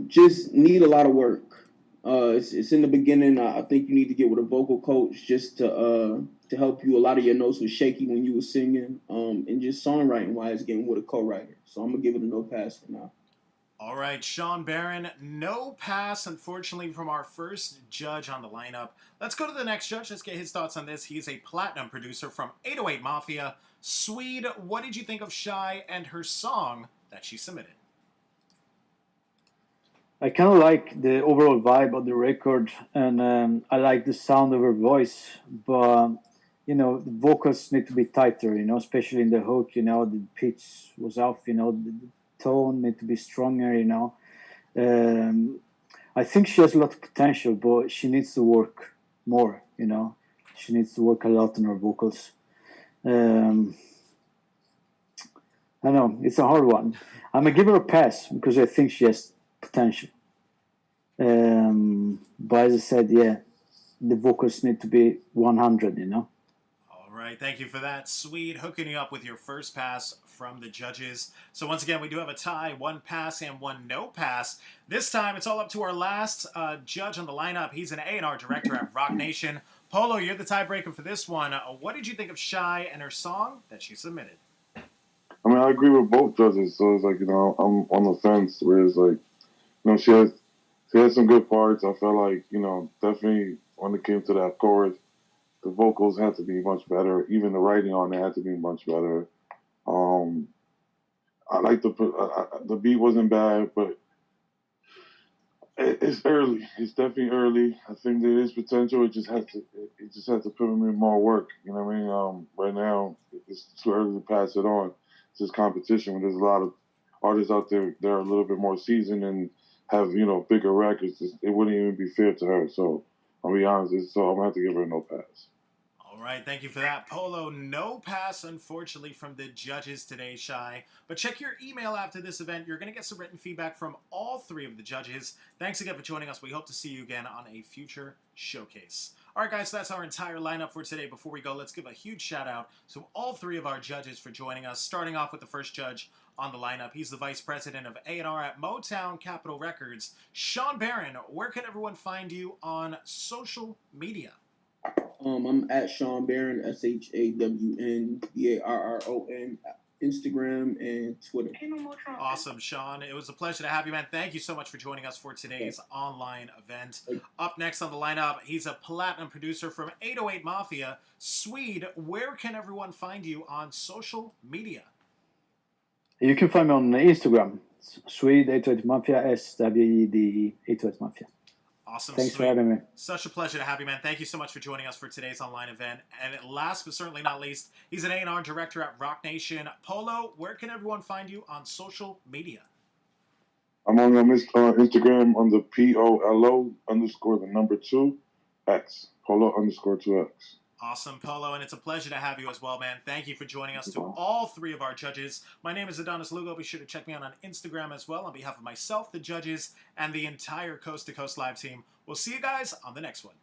Just need a lot of work. It's in the beginning. I think you need to get with a vocal coach just to help you. A lot of your notes was shaky when you were singing. And just songwriting wise, getting with a co-writer. So I'm gonna give it a no pass for now. All right, Sean Barron, no pass, unfortunately, from our first judge on the lineup. Let's go to the next judge. Let's get his thoughts on this. He's a platinum producer from 808 Mafia. Swede, what did you think of Shy and her song that she submitted? I kind of like the overall vibe of the record, and I like the sound of her voice. But the vocals need to be tighter. Especially in the hook. The pitch was off. The tone need to be stronger. I think she has a lot of potential, but she needs to work more. She needs to work a lot on her vocals. I know it's a hard one. I'm gonna give her a pass because I think she has potential. But as I said, the vocals need to be 100. All right, thank you for that. Swede, hooking you up with your first pass from the judges. So once again, we do have a tie, one pass and one no pass. This time, it's all up to our last judge on the lineup. He's an A&R director at Rock Nation. Polo, you're the tiebreaker for this one. What did you think of Shy and her song that she submitted? I mean, I agree with both judges. So it's like, I'm on the fence where it's like, she had some good parts. I felt like, definitely when it came to that chorus, the vocals had to be much better. Even the writing on it had to be much better. I like the beat wasn't bad, but it's early. It's definitely early. I think there is potential. It just has to put in more work. You know what I mean? Right now, it's too early to pass it on. It's just competition. When there's a lot of artists out there that are a little bit more seasoned and have bigger records. It wouldn't even be fair to her. So I'll be honest. So I'm gonna have to give her no pass. All right, thank you for that, Polo. No pass, unfortunately, from the judges today, Shy. But check your email after this event. You're going to get some written feedback from all 3 of the judges. Thanks again for joining us. We hope to see you again on a future showcase. All right, guys, so that's our entire lineup for today. Before we go, let's give a huge shout-out to all 3 of our judges for joining us, starting off with the first judge on the lineup. He's the Vice President of A&R at Motown Capitol Records, Shawn Barron. Where can everyone find you on social media? I'm at Shawn Barron, SHAWN, Instagram and Twitter. Awesome, Shawn. It was a pleasure to have you, man. Thank you so much for joining us for today's online event. Up next on the lineup, he's a platinum producer from 808 Mafia. SWEDE, where can everyone find you on social media? You can find me on Instagram, SWEDE 808 Mafia, SWEDE 808 Mafia. Awesome. Thanks for having me. Such a pleasure to have you, man. Thank you so much for joining us for today's online event. And last but certainly not least, he's an A&R director at Rock Nation. Polo, where can everyone find you on social media? I'm on Instagram on the POLO_2X. Polo_2X. Awesome, Polo, and it's a pleasure to have you as well, man. Thank you for joining us to all 3 of our judges. My name is Adonis Lugo. Be sure to check me out on Instagram as well on behalf of myself, the judges, and the entire Coast to Coast Live team. We'll see you guys on the next one.